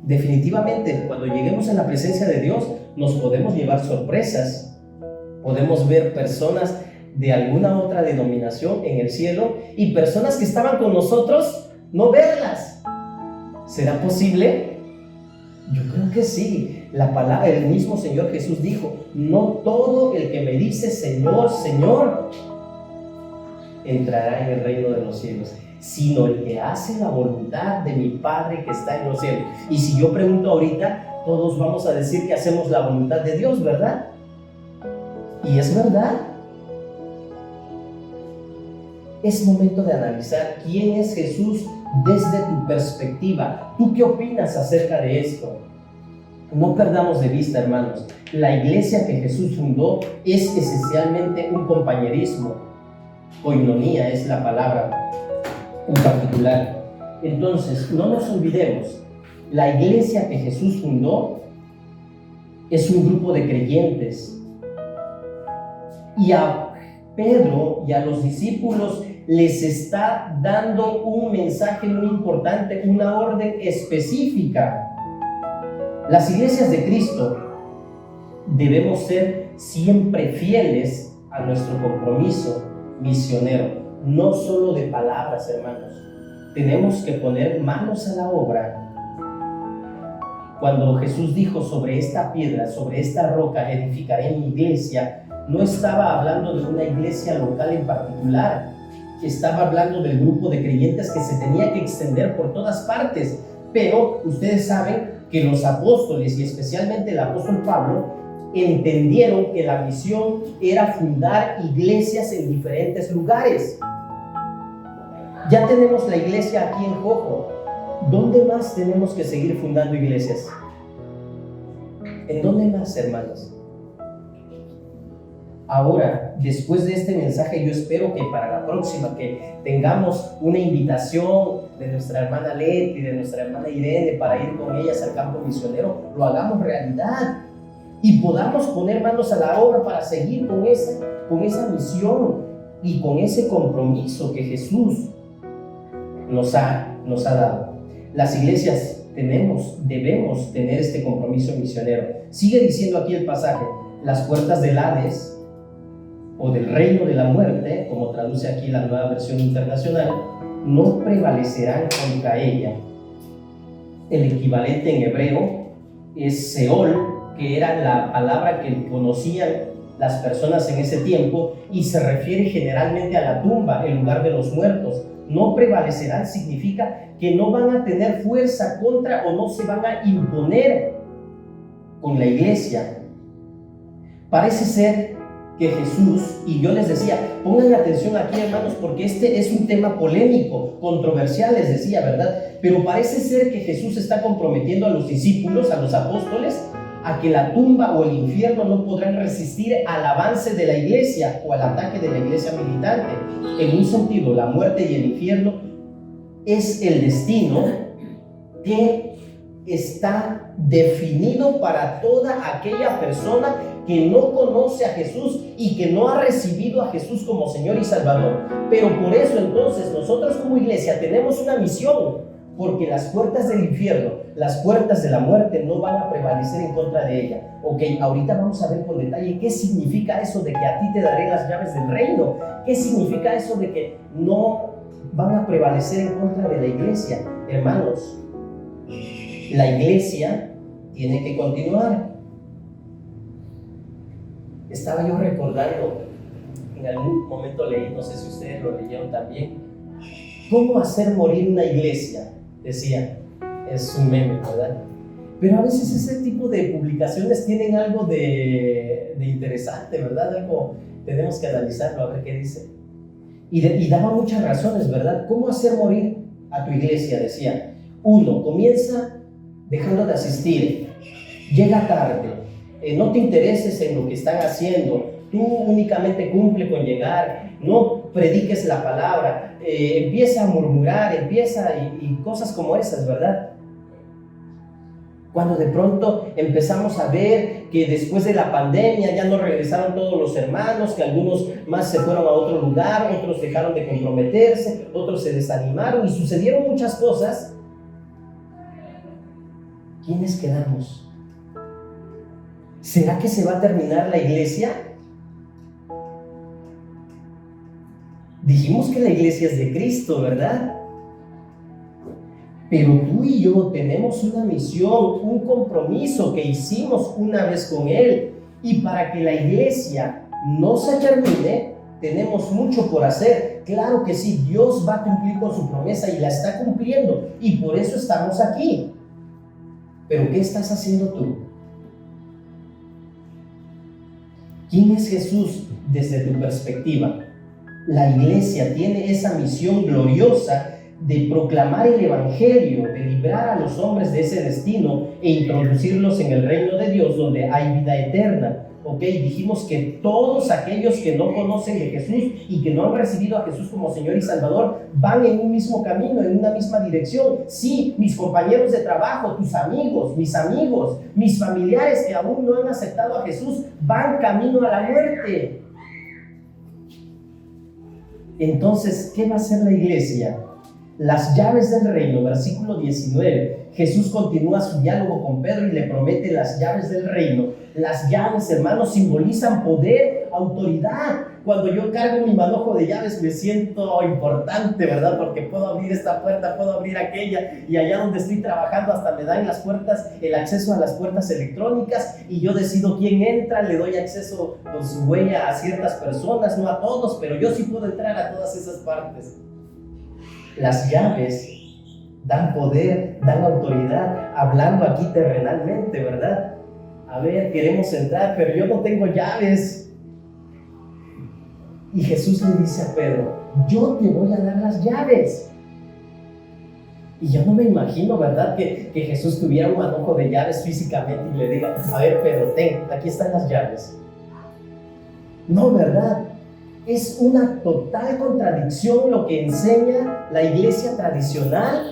definitivamente cuando lleguemos en la presencia de Dios nos podemos llevar sorpresas, podemos ver personas de alguna otra denominación en el cielo y personas que estaban con nosotros no verlas. ¿Será posible? Yo creo que sí. La palabra, el mismo Señor Jesús dijo, no todo el que me dice Señor, Señor, entrará en el reino de los cielos, sino el que hace la voluntad de mi Padre que está en los cielos. Y si yo pregunto ahorita, todos vamos a decir que hacemos la voluntad de Dios, ¿verdad? Y es verdad. Es momento de analizar quién es Jesús desde tu perspectiva. ¿Tú qué opinas acerca de esto? No perdamos de vista, hermanos, la iglesia que Jesús fundó es esencialmente un compañerismo. Koinonía es la palabra en particular. Entonces, no nos olvidemos, la iglesia que Jesús fundó es un grupo de creyentes. Y a Pedro y a los discípulos les está dando un mensaje muy importante, una orden específica. Las iglesias de Cristo debemos ser siempre fieles a nuestro compromiso misionero, no solo de palabras, hermanos. Tenemos que poner manos a la obra. Cuando Jesús dijo, sobre esta piedra, sobre esta roca edificaré mi iglesia, no estaba hablando de una iglesia local en particular, estaba hablando del grupo de creyentes que se tenía que extender por todas partes. Pero ustedes saben que los apóstoles, y especialmente el apóstol Pablo, entendieron que la misión era fundar iglesias en diferentes lugares. Ya tenemos la iglesia aquí en Jojo. ¿Dónde más tenemos que seguir fundando iglesias? ¿En dónde más, hermanos? Ahora, después de este mensaje, yo espero que para la próxima que tengamos una invitación de nuestra hermana Leti y de nuestra hermana Irene para ir con ellas al campo misionero, lo hagamos realidad y podamos poner manos a la obra para seguir con esa misión y con ese compromiso que Jesús nos ha dado. Las iglesias debemos tener este compromiso misionero. Sigue diciendo aquí el pasaje, las puertas del Hades o del reino de la muerte, como traduce aquí la Nueva Versión Internacional, no prevalecerán contra ella. El equivalente en hebreo es Seol, que era la palabra que conocían las personas en ese tiempo y se refiere generalmente a la tumba, el lugar de los muertos. No prevalecerán significa que no van a tener fuerza contra o no se van a imponer con la iglesia. Parece ser que Jesús, y yo les decía, pongan atención aquí, hermanos, porque este es un tema polémico, controversial, les decía, ¿verdad? Pero parece ser que Jesús está comprometiendo a los discípulos, a los apóstoles, a que la tumba o el infierno no podrán resistir al avance de la iglesia o al ataque de la iglesia militante. En un sentido, la muerte y el infierno es el destino que está definido para toda aquella persona que no conoce a Jesús y que no ha recibido a Jesús como Señor y Salvador. Pero por eso entonces nosotros como iglesia tenemos una misión, porque las puertas del infierno, las puertas de la muerte no van a prevalecer en contra de ella. Ok, ahorita vamos a ver con detalle qué significa eso de que a ti te daré las llaves del reino. ¿Qué significa eso de que no van a prevalecer en contra de la iglesia? Hermanos, la iglesia tiene que continuar. Estaba yo recordando, en algún momento leí, no sé si ustedes lo leyeron también, ¿cómo hacer morir una iglesia? Decía, es un meme, ¿verdad? Pero a veces ese tipo de publicaciones tienen algo de interesante, ¿verdad? Algo tenemos que analizarlo, a ver qué dice. Y daba muchas razones, ¿verdad? ¿Cómo hacer morir a tu iglesia? Decía, 1, comienza dejando de asistir, llega tarde, no te intereses en lo que están haciendo, tú únicamente cumple con llegar, no prediques la palabra, empieza a murmurar, y cosas como esas, ¿verdad? Cuando de pronto empezamos a ver que después de la pandemia ya no regresaron todos los hermanos, que algunos más se fueron a otro lugar, otros dejaron de comprometerse, otros se desanimaron y sucedieron muchas cosas, ¿quiénes quedamos? ¿Será que se va a terminar la iglesia? Dijimos que la iglesia es de Cristo, ¿verdad? Pero tú y yo tenemos una misión, un compromiso que hicimos una vez con Él. Y para que la iglesia no se termine, tenemos mucho por hacer. Claro que sí, Dios va a cumplir con su promesa y la está cumpliendo. Y por eso estamos aquí. Pero ¿qué estás haciendo tú? ¿Quién es Jesús desde tu perspectiva? La iglesia tiene esa misión gloriosa de proclamar el evangelio, de librar a los hombres de ese destino e introducirlos en el reino de Dios donde hay vida eterna. Ok, dijimos que todos aquellos que no conocen de Jesús y que no han recibido a Jesús como Señor y Salvador van en un mismo camino, en una misma dirección. Sí, mis compañeros de trabajo, tus amigos, mis familiares que aún no han aceptado a Jesús van camino a la muerte. Entonces, ¿qué va a hacer la iglesia? Las llaves del reino, versículo 19. Jesús continúa su diálogo con Pedro y le promete las llaves del reino. Las llaves, hermanos, simbolizan poder, autoridad. Cuando yo cargo mi manojo de llaves me siento importante, ¿verdad? Porque puedo abrir esta puerta, puedo abrir aquella, y allá donde estoy trabajando hasta me dan las puertas, el acceso a las puertas electrónicas, y yo decido quién entra, le doy acceso con su huella a ciertas personas, no a todos, pero yo sí puedo entrar a todas esas partes. Las llaves dan poder, dan autoridad, hablando aquí terrenalmente, ¿verdad? A ver, queremos entrar, pero yo no tengo llaves. Y Jesús le dice a Pedro, yo te voy a dar las llaves. Y yo no me imagino, ¿verdad? Que Jesús tuviera un manojo de llaves físicamente y le diga, a ver, Pedro, ten, aquí están las llaves. No, ¿verdad? Es una total contradicción lo que enseña la iglesia tradicional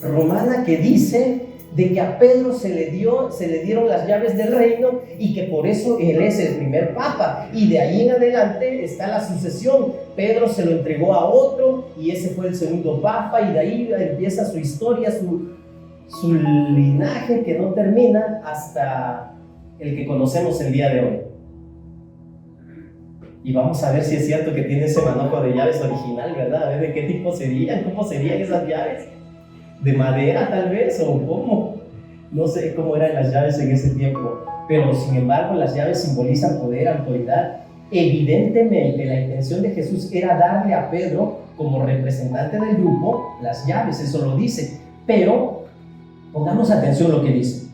romana, que dice de que a Pedro se le dieron las llaves del reino y que por eso él es el primer papa, y de ahí en adelante está la sucesión. Pedro se lo entregó a otro y ese fue el segundo papa, y de ahí empieza su historia, su linaje que no termina hasta el que conocemos el día de hoy. Y vamos a ver si es cierto que tiene ese manojo de llaves original, ¿verdad? A ver de qué tipo serían, cómo serían esas llaves. ¿De madera tal vez? ¿O cómo? No sé cómo eran las llaves en ese tiempo. Pero sin embargo las llaves simbolizan poder, autoridad. Evidentemente la intención de Jesús era darle a Pedro, como representante del grupo, las llaves, eso lo dice. Pero pongamos atención a lo que dice.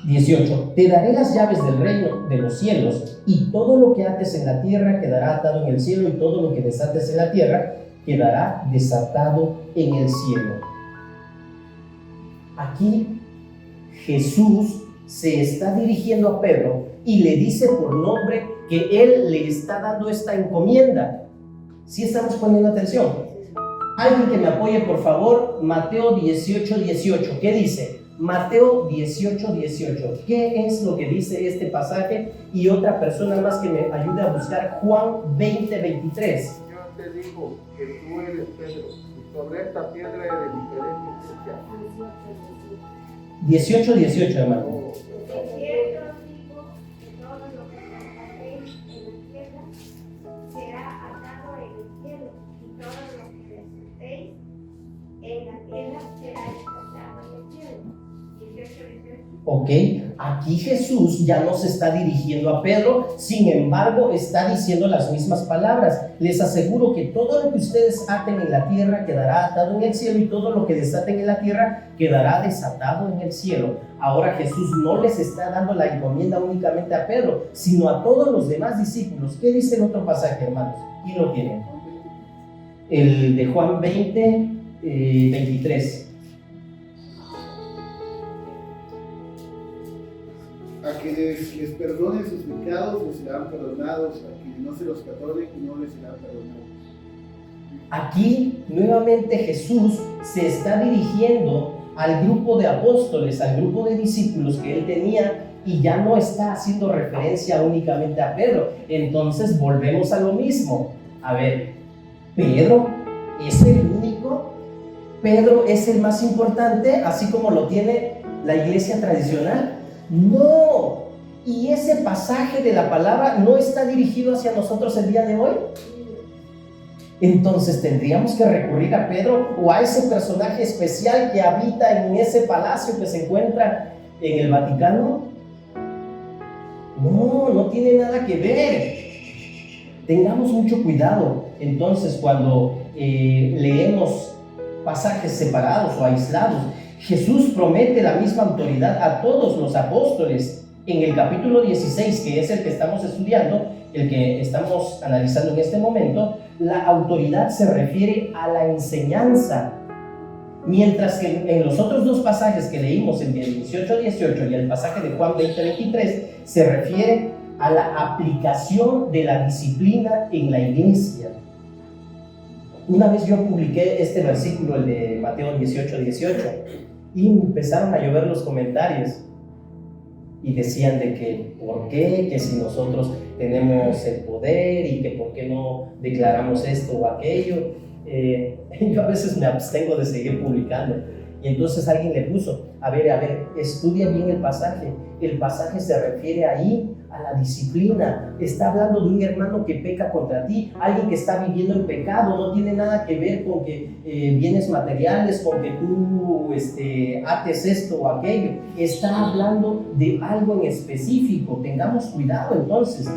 18. Te daré las llaves del reino de los cielos, y todo lo que ates en la tierra quedará atado en el cielo, y todo lo que desates en la tierra quedará desatado en el cielo. Aquí Jesús se está dirigiendo a Pedro y le dice por nombre que él le está dando esta encomienda. ¿Sí estamos poniendo atención? Alguien que me apoye, por favor. Mateo 18:18. ¿Qué dice? Mateo 18:18. ¿Qué es lo que dice este pasaje? Y otra persona más que me ayude a buscar Juan 20:23. Yo te digo que tú eres Pedro, y sobre esta piedra edificaré mi iglesia, 18, hermano. De cierto os digo que todo lo que desatéis en la tierra será atado en el cielo, y todo lo que desatéis en la tierra será desatado en el cielo. 18. Ok, aquí Jesús ya no se está dirigiendo a Pedro, sin embargo está diciendo las mismas palabras. Les aseguro que todo lo que ustedes aten en la tierra quedará atado en el cielo, y todo lo que desaten en la tierra quedará desatado en el cielo. Ahora Jesús no les está dando la encomienda únicamente a Pedro, sino a todos los demás discípulos. ¿Qué dice el otro pasaje, hermanos? ¿Quién lo tiene? El de Juan 20, 23. A quienes les perdonen sus pecados les serán perdonados, a quienes no se los perdonen no les serán perdonados. Aquí nuevamente Jesús se está dirigiendo al grupo de apóstoles, al grupo de discípulos que él tenía, y ya no está haciendo referencia únicamente a Pedro. Entonces volvemos a lo mismo. A ver, ¿Pedro es el único? ¿Pedro es el más importante, así como lo tiene la iglesia tradicional? No. ¿Y ese pasaje de la palabra no está dirigido hacia nosotros el día de hoy? Entonces tendríamos que recurrir a Pedro o a ese personaje especial que habita en ese palacio que se encuentra en el Vaticano. No, no tiene nada que ver. Tengamos mucho cuidado entonces cuando leemos pasajes separados o aislados. Jesús promete la misma autoridad a todos los apóstoles. En el capítulo 16, que es el que estamos estudiando, el que estamos analizando en este momento, la autoridad se refiere a la enseñanza. Mientras que en los otros dos pasajes que leímos, el de 18 y el pasaje de Juan 20-23, se refiere a la aplicación de la disciplina en la iglesia. Una vez yo publiqué este versículo, el de Mateo 18, y empezaron a llover los comentarios y decían de que ¿por qué? Que si nosotros tenemos el poder y que ¿por qué no declaramos esto o aquello? Yo a veces me abstengo de seguir publicando, y entonces alguien le puso, a ver, estudia bien el pasaje. El pasaje se refiere ahí a la disciplina. Está hablando de un hermano que peca contra ti, alguien que está viviendo en pecado. No tiene nada que ver con que bienes materiales, con que tú ates esto o aquello. Está hablando de algo en específico. Tengamos cuidado entonces.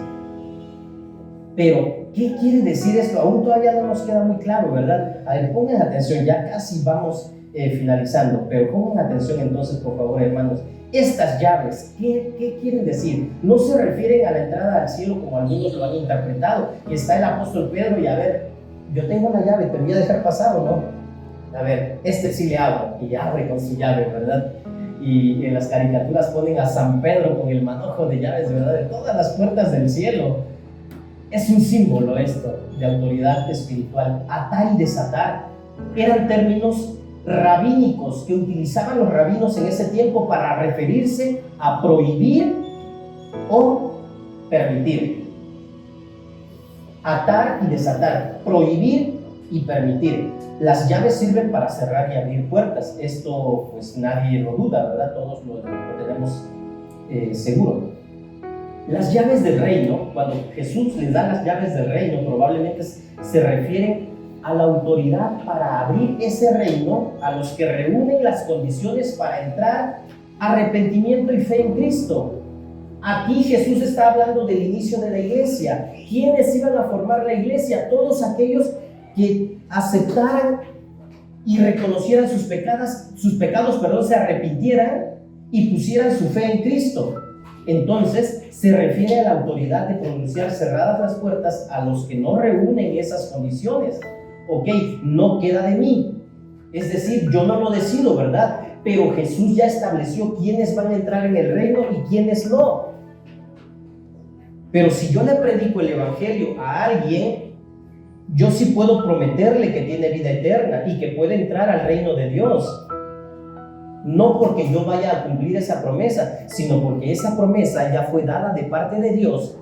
Pero, ¿qué quiere decir esto? Aún todavía no nos queda muy claro, ¿verdad? A ver, pongan atención, ya casi vamos finalizando, pero pongan atención entonces, por favor, hermanos. Estas llaves, ¿qué quieren decir? No se refieren a la entrada al cielo como algunos lo han interpretado, que está el apóstol Pedro y a ver, yo tengo la llave, ¿te voy a dejar pasar o no? A ver, sí le abro, y abre con su llave, ¿verdad? Y en las caricaturas ponen a San Pedro con el manojo de llaves, ¿verdad? De todas las puertas del cielo. Es un símbolo esto de autoridad espiritual. Atar y desatar eran términos rabínicos que utilizaban los rabinos en ese tiempo para referirse a prohibir o permitir. Atar y desatar, prohibir y permitir. Las llaves sirven para cerrar y abrir puertas. Esto pues nadie lo duda, ¿verdad? Todos lo tenemos seguro. Las llaves del reino, cuando Jesús les da las llaves del reino, probablemente se refieren a la autoridad para abrir ese reino a los que reúnen las condiciones para entrar, arrepentimiento y fe en Cristo. Aquí Jesús está hablando del inicio de la iglesia. ¿Quiénes iban a formar la iglesia? Todos aquellos que aceptaran y reconocieran sus pecados, se arrepintieran y pusieran su fe en Cristo. Entonces se refiere a la autoridad de pronunciar cerradas las puertas a los que no reúnen esas condiciones. Ok, no queda de mí, es decir, yo no lo decido, ¿verdad? Pero Jesús ya estableció quiénes van a entrar en el reino y quiénes no. Pero si yo le predico el evangelio a alguien, yo sí puedo prometerle que tiene vida eterna y que puede entrar al reino de Dios. No porque yo vaya a cumplir esa promesa, sino porque esa promesa ya fue dada de parte de Dios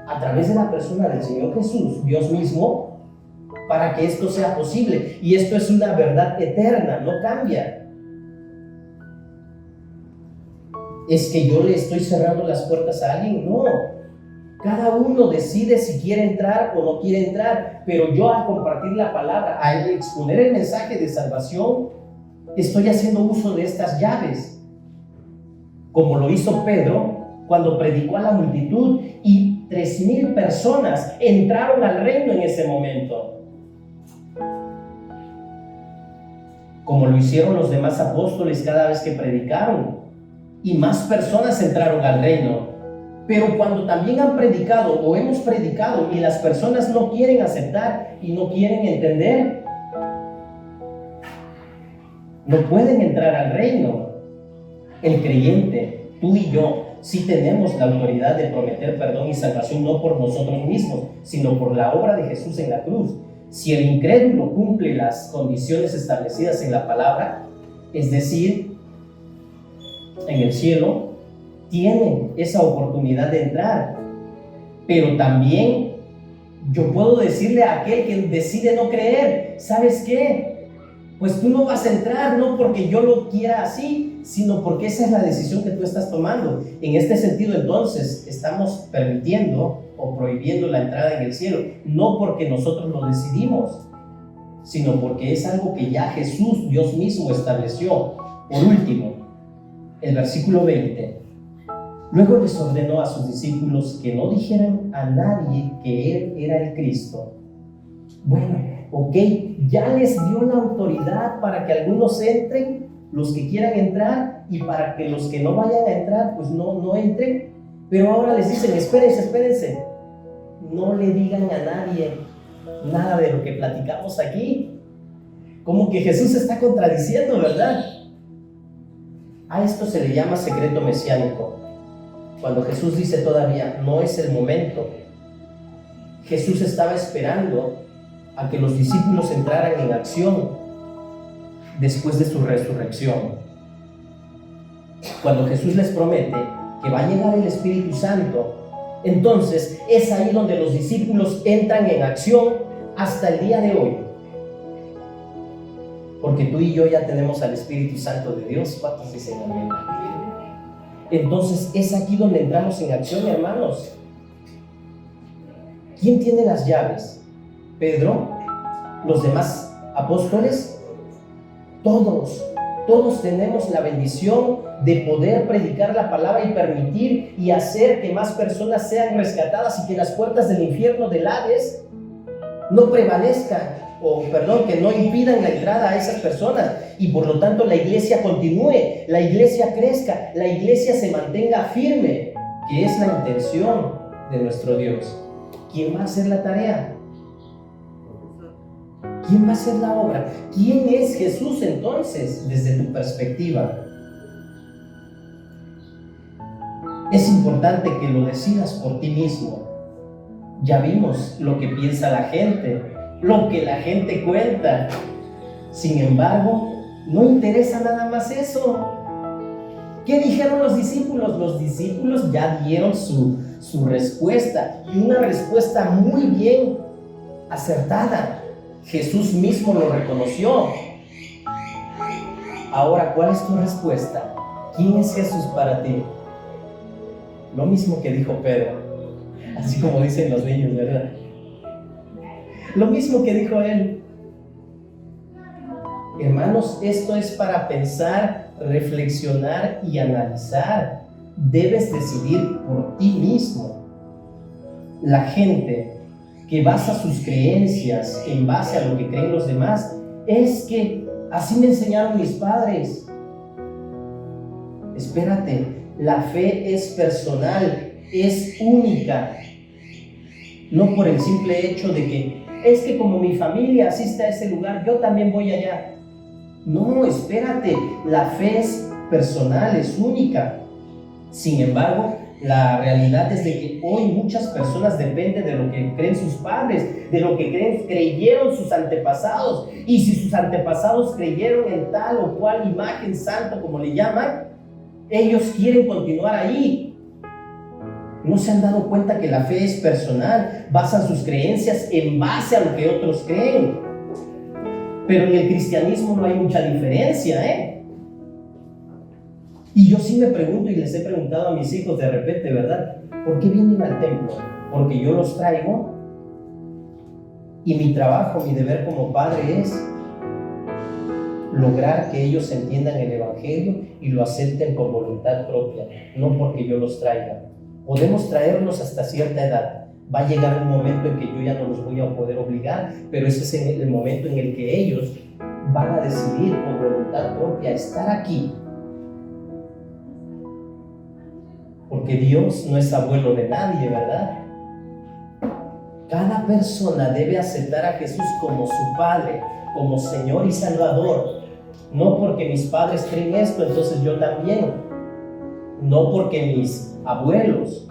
a través de la persona del Señor Jesús, Dios mismo, para que esto sea posible. Y esto es una verdad eterna, no cambia. ¿Es que yo le estoy cerrando las puertas a alguien? No. Cada uno decide si quiere entrar o no quiere entrar, pero yo al compartir la palabra, al exponer el mensaje de salvación, estoy haciendo uso de estas llaves, como lo hizo Pedro cuando predicó a la multitud y 3,000 personas entraron al reino en ese momento, como lo hicieron los demás apóstoles cada vez que predicaron, y más personas entraron al reino. Pero cuando también han predicado o hemos predicado y las personas no quieren aceptar y no quieren entender, no pueden entrar al reino. El creyente, tú y yo, sí tenemos la autoridad de prometer perdón y salvación, no por nosotros mismos, sino por la obra de Jesús en la cruz. Si el incrédulo cumple las condiciones establecidas en la palabra, es decir, en el cielo, tienen esa oportunidad de entrar. Pero también yo puedo decirle a aquel que decide no creer, ¿sabes qué? Pues tú no vas a entrar, no porque yo lo quiera así, sino porque esa es la decisión que tú estás tomando. En este sentido, entonces, estamos permitiendo o prohibiendo la entrada en el cielo, no porque nosotros lo decidimos, sino porque es algo que ya Jesús, Dios mismo, estableció. Por último, el versículo 20. Luego les ordenó a sus discípulos que no dijeran a nadie que Él era el Cristo. Bueno, ok, ya les dio la autoridad para que algunos entren, los que quieran entrar, y para que los que no vayan a entrar, pues no entren. Pero ahora les dicen, espérense, no le digan a nadie nada de lo que platicamos aquí. Como que Jesús se está contradiciendo, ¿verdad? A esto se le llama secreto mesiánico. Cuando Jesús dice todavía no es el momento, Jesús estaba esperando a que los discípulos entraran en acción después de su resurrección. Cuando Jesús les promete que va a llegar el Espíritu Santo, entonces es ahí donde los discípulos entran en acción hasta el día de hoy. Porque tú y yo ya tenemos al Espíritu Santo de Dios. ¿Cuántos dicen amén? Entonces es aquí donde entramos en acción, hermanos. ¿Quién tiene las llaves? ¿Pedro? ¿Los demás apóstoles? Todos tenemos la bendición de poder predicar la palabra y permitir y hacer que más personas sean rescatadas y que las puertas del infierno del Hades no prevalezcan, que no impidan la entrada a esas personas, y por lo tanto la iglesia continúe, la iglesia crezca, la iglesia se mantenga firme, que es la intención de nuestro Dios. ¿Quién va a hacer la tarea? ¿Quién va a hacer la obra? ¿Quién es Jesús entonces, desde tu perspectiva? Es importante que lo decidas por ti mismo. Ya vimos lo que piensa la gente, lo que la gente cuenta. Sin embargo, no interesa nada más eso. ¿Qué dijeron los discípulos? Los discípulos ya dieron su respuesta, y una respuesta muy bien acertada. Jesús mismo lo reconoció. Ahora, ¿cuál es tu respuesta? ¿Quién es Jesús para ti? Lo mismo que dijo Pedro, así como dicen los niños, ¿verdad? Lo mismo que dijo él. Hermanos, esto es para pensar, reflexionar y analizar. Debes decidir por ti mismo. La gente que basa sus creencias en base a lo que creen los demás, es que así me enseñaron mis padres. Espérate, la fe es personal, es única. No por el simple hecho de que es que como mi familia asiste a ese lugar, yo también voy allá. No, espérate, la fe es personal, es única. Sin embargo, la realidad es de que hoy muchas personas dependen de lo que creen sus padres, de lo que creyeron sus antepasados. Y si sus antepasados creyeron en tal o cual imagen, santo, como le llaman, ellos quieren continuar ahí. ¿No se han dado cuenta que la fe es personal? Basan sus creencias en base a lo que otros creen. Pero en el cristianismo no hay mucha diferencia, Y yo sí me pregunto y les he preguntado a mis hijos de repente, ¿verdad? ¿Por qué vienen al templo? Porque yo los traigo y mi trabajo, mi deber como padre es lograr que ellos entiendan el Evangelio y lo acepten por voluntad propia, no porque yo los traiga. Podemos traerlos hasta cierta edad. Va a llegar un momento en que yo ya no los voy a poder obligar, pero ese es el momento en el que ellos van a decidir por voluntad propia estar aquí. Porque Dios no es abuelo de nadie, ¿verdad? Cada persona debe aceptar a Jesús como su Padre, como Señor y Salvador. No porque mis padres creen esto, entonces yo también. No porque mis abuelos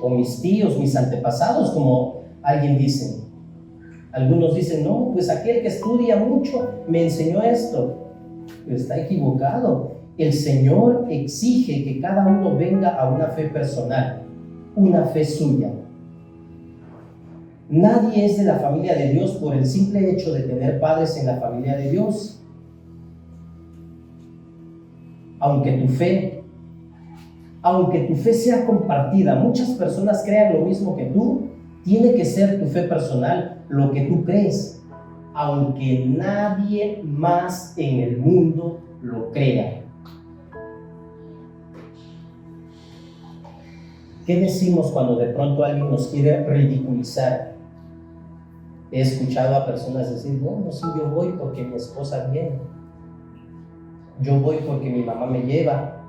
o mis tíos, mis antepasados, como alguien dice. Algunos dicen, no, pues aquel que estudia mucho me enseñó esto. Pero está equivocado. El Señor exige que cada uno venga a una fe personal, una fe suya. Nadie es de la familia de Dios por el simple hecho de tener padres en la familia de Dios. Aunque tu fe sea compartida, muchas personas crean lo mismo que tú, tiene que ser tu fe personal, lo que tú crees, aunque nadie más en el mundo lo crea. ¿Qué decimos cuando de pronto alguien nos quiere ridiculizar? He escuchado a personas decir, no, sí, yo voy porque mi esposa viene. Yo voy porque mi mamá me lleva.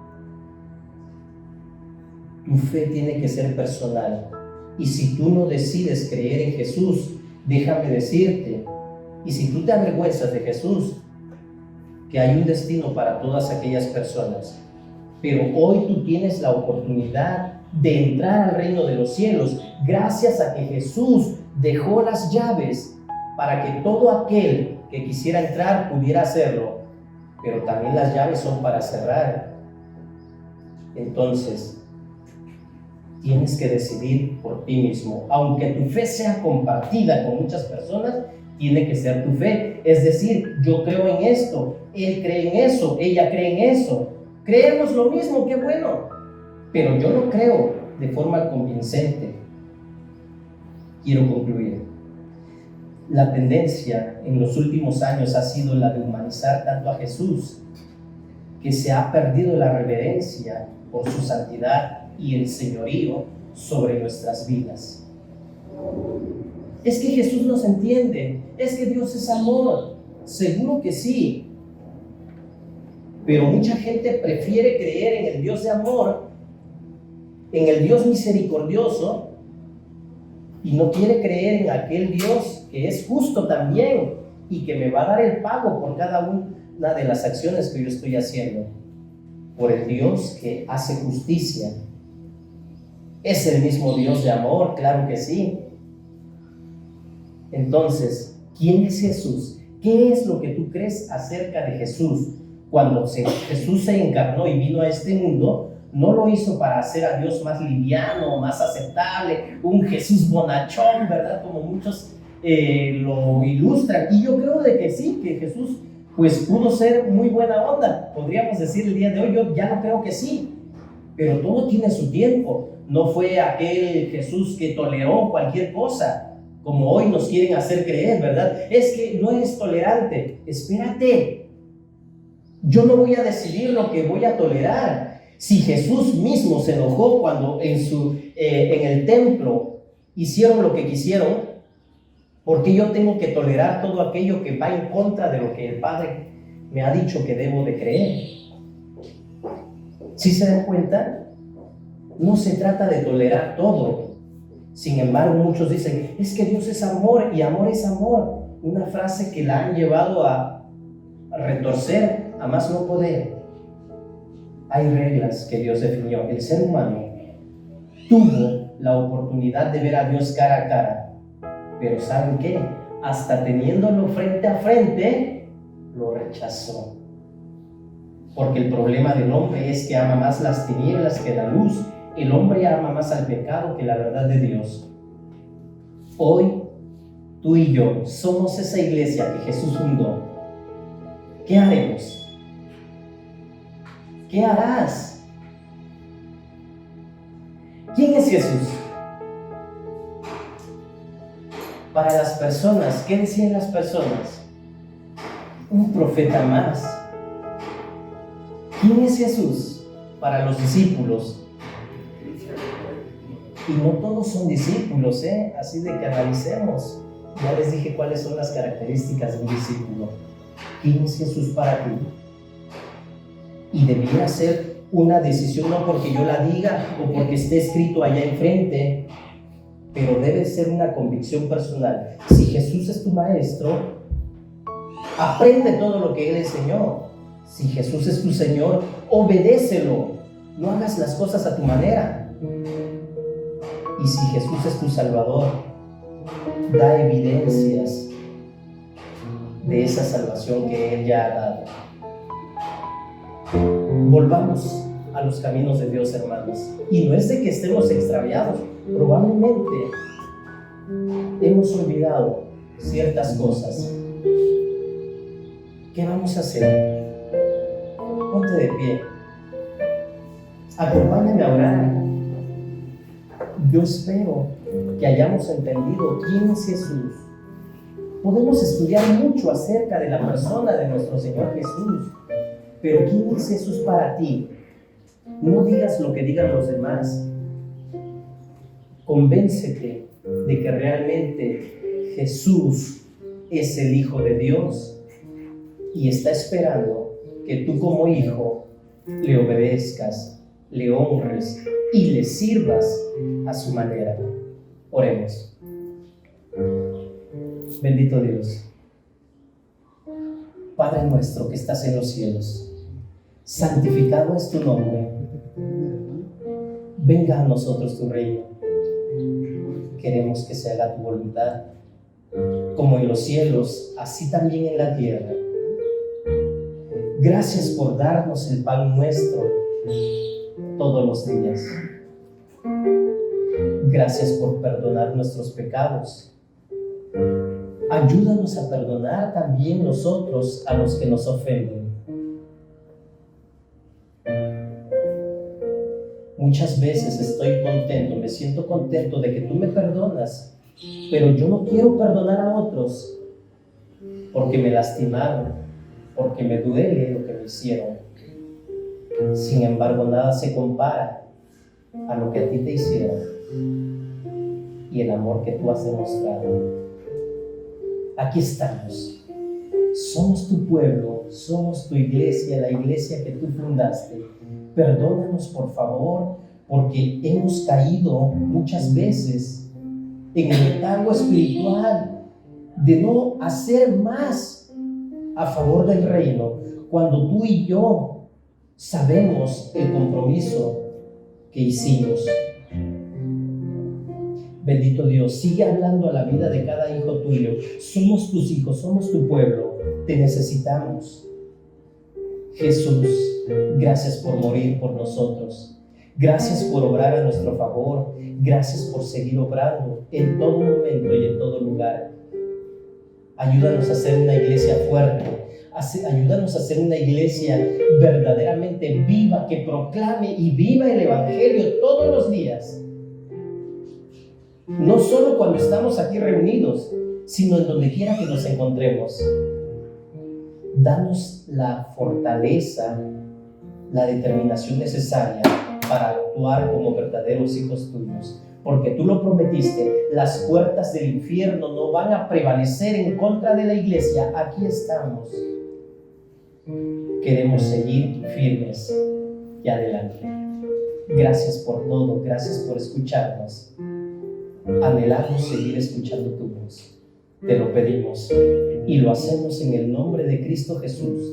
Tu fe tiene que ser personal. Y si tú no decides creer en Jesús, déjame decirte, y si tú te avergüenzas de Jesús, que hay un destino para todas aquellas personas. Pero hoy tú tienes la oportunidad de entrar al reino de los cielos gracias a que Jesús dejó las llaves para que todo aquel que quisiera entrar pudiera hacerlo, pero también las llaves son para cerrar. Entonces tienes que decidir por ti mismo. Aunque tu fe sea compartida con muchas personas, tiene que ser tu fe. Es decir, yo creo en esto, él cree en eso, ella cree en eso. Creemos lo mismo, qué bueno. Pero yo lo creo de forma convincente. Quiero concluir. La tendencia en los últimos años ha sido la de humanizar tanto a Jesús, que se ha perdido la reverencia por su santidad y el señorío sobre nuestras vidas. Es que Jesús nos entiende, es que Dios es amor. Seguro que sí, pero mucha gente prefiere creer en el Dios de amor, en el Dios misericordioso, y no quiere creer en aquel Dios que es justo también y que me va a dar el pago por cada una de las acciones que yo estoy haciendo. Por el Dios que hace justicia. Es el mismo Dios de amor, claro que sí. Entonces, ¿quién es Jesús? ¿Qué es lo que tú crees acerca de Jesús? Cuando Jesús se encarnó y vino a este mundo, no lo hizo para hacer a Dios más liviano, más aceptable, un Jesús bonachón, ¿verdad? Como muchos lo ilustran. Y yo creo de que sí, que Jesús pues pudo ser muy buena onda. Podríamos decir el día de hoy, yo ya no creo que sí. Pero todo tiene su tiempo. No fue aquel Jesús que toleró cualquier cosa, como hoy nos quieren hacer creer, ¿verdad? Es que no eres tolerante. Espérate. Yo no voy a decidir lo que voy a tolerar. Si Jesús mismo se enojó cuando en el templo hicieron lo que quisieron, ¿por qué yo tengo que tolerar todo aquello que va en contra de lo que el Padre me ha dicho que debo de creer? ¿Sí se dan cuenta? No se trata de tolerar todo. Sin embargo, muchos dicen, es que Dios es amor y amor es amor. Una frase que la han llevado a retorcer a más no poder. Hay reglas que Dios definió. El ser humano tuvo la oportunidad de ver a Dios cara a cara, pero ¿saben qué? Hasta teniéndolo frente a frente, lo rechazó. Porque el problema del hombre es que ama más las tinieblas que la luz. El hombre ama más al pecado que la verdad de Dios. Hoy, tú y yo somos esa iglesia que Jesús fundó. ¿Qué haremos? ¿Qué harás? ¿Quién es Jesús? Para las personas, ¿qué decían las personas? Un profeta más. ¿Quién es Jesús? Para los discípulos. Y no todos son discípulos, así de que analicemos. Ya les dije cuáles son las características de un discípulo. ¿Quién es Jesús para ti? Y debiera ser una decisión, no porque yo la diga o porque esté escrito allá enfrente, pero debe ser una convicción personal. Si Jesús es tu maestro, aprende todo lo que Él enseñó. Si Jesús es tu Señor, obedécelo. No hagas las cosas a tu manera. Y si Jesús es tu Salvador, da evidencias de esa salvación que Él ya ha dado. Volvamos a los caminos de Dios, hermanos. Y no es de que estemos extraviados, probablemente hemos olvidado ciertas cosas. ¿Qué vamos a hacer? Ponte de pie. Acompáñame a orar. Yo espero que hayamos entendido quién es Jesús. Podemos estudiar mucho acerca de la persona de nuestro Señor Jesús, pero ¿quién es Jesús para ti? No digas lo que digan los demás. Convéncete de que realmente Jesús es el Hijo de Dios y está esperando que tú como hijo le obedezcas, le honres y le sirvas a su manera. Oremos. Bendito Dios, Padre nuestro que estás en los cielos, santificado es tu nombre. Venga a nosotros tu reino. Queremos que se haga tu voluntad, como en los cielos, así también en la tierra. Gracias por darnos el pan nuestro todos los días. Gracias por perdonar nuestros pecados. Ayúdanos a perdonar también nosotros a los que nos ofenden. Muchas veces estoy contento, me siento contento de que tú me perdonas, pero yo no quiero perdonar a otros porque me lastimaron, porque me duele lo que me hicieron. Sin embargo, nada se compara a lo que a ti te hicieron y el amor que tú has demostrado. Aquí estamos. Somos tu pueblo, somos tu iglesia, la iglesia que tú fundaste. Perdónanos, por favor, porque hemos caído muchas veces en el letargo espiritual de no hacer más a favor del reino, cuando tú y yo sabemos el compromiso que hicimos. Bendito Dios, sigue hablando a la vida de cada hijo tuyo. Somos tus hijos, somos tu pueblo, te necesitamos. Jesús, gracias por morir por nosotros. Gracias por obrar a nuestro favor. Gracias por seguir obrando en todo momento y en todo lugar. Ayúdanos a ser una iglesia fuerte. Ayúdanos a ser una iglesia verdaderamente viva, que proclame y viva el Evangelio todos los días. No solo cuando estamos aquí reunidos, sino en donde quiera que nos encontremos. Danos la fortaleza, la determinación necesaria para actuar como verdaderos hijos tuyos. Porque tú lo prometiste, las puertas del infierno no van a prevalecer en contra de la iglesia. Aquí estamos. Queremos seguir firmes y adelante. Gracias por todo, gracias por escucharnos. Anhelamos seguir escuchando tu voz. Te lo pedimos y lo hacemos en el nombre de Cristo Jesús,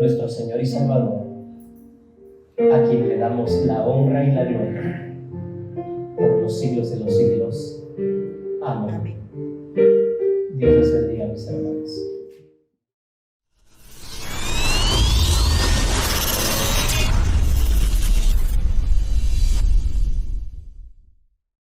nuestro Señor y Salvador, a quien le damos la honra y la gloria por los siglos de los siglos. Amén. Dios les bendiga, mis hermanos.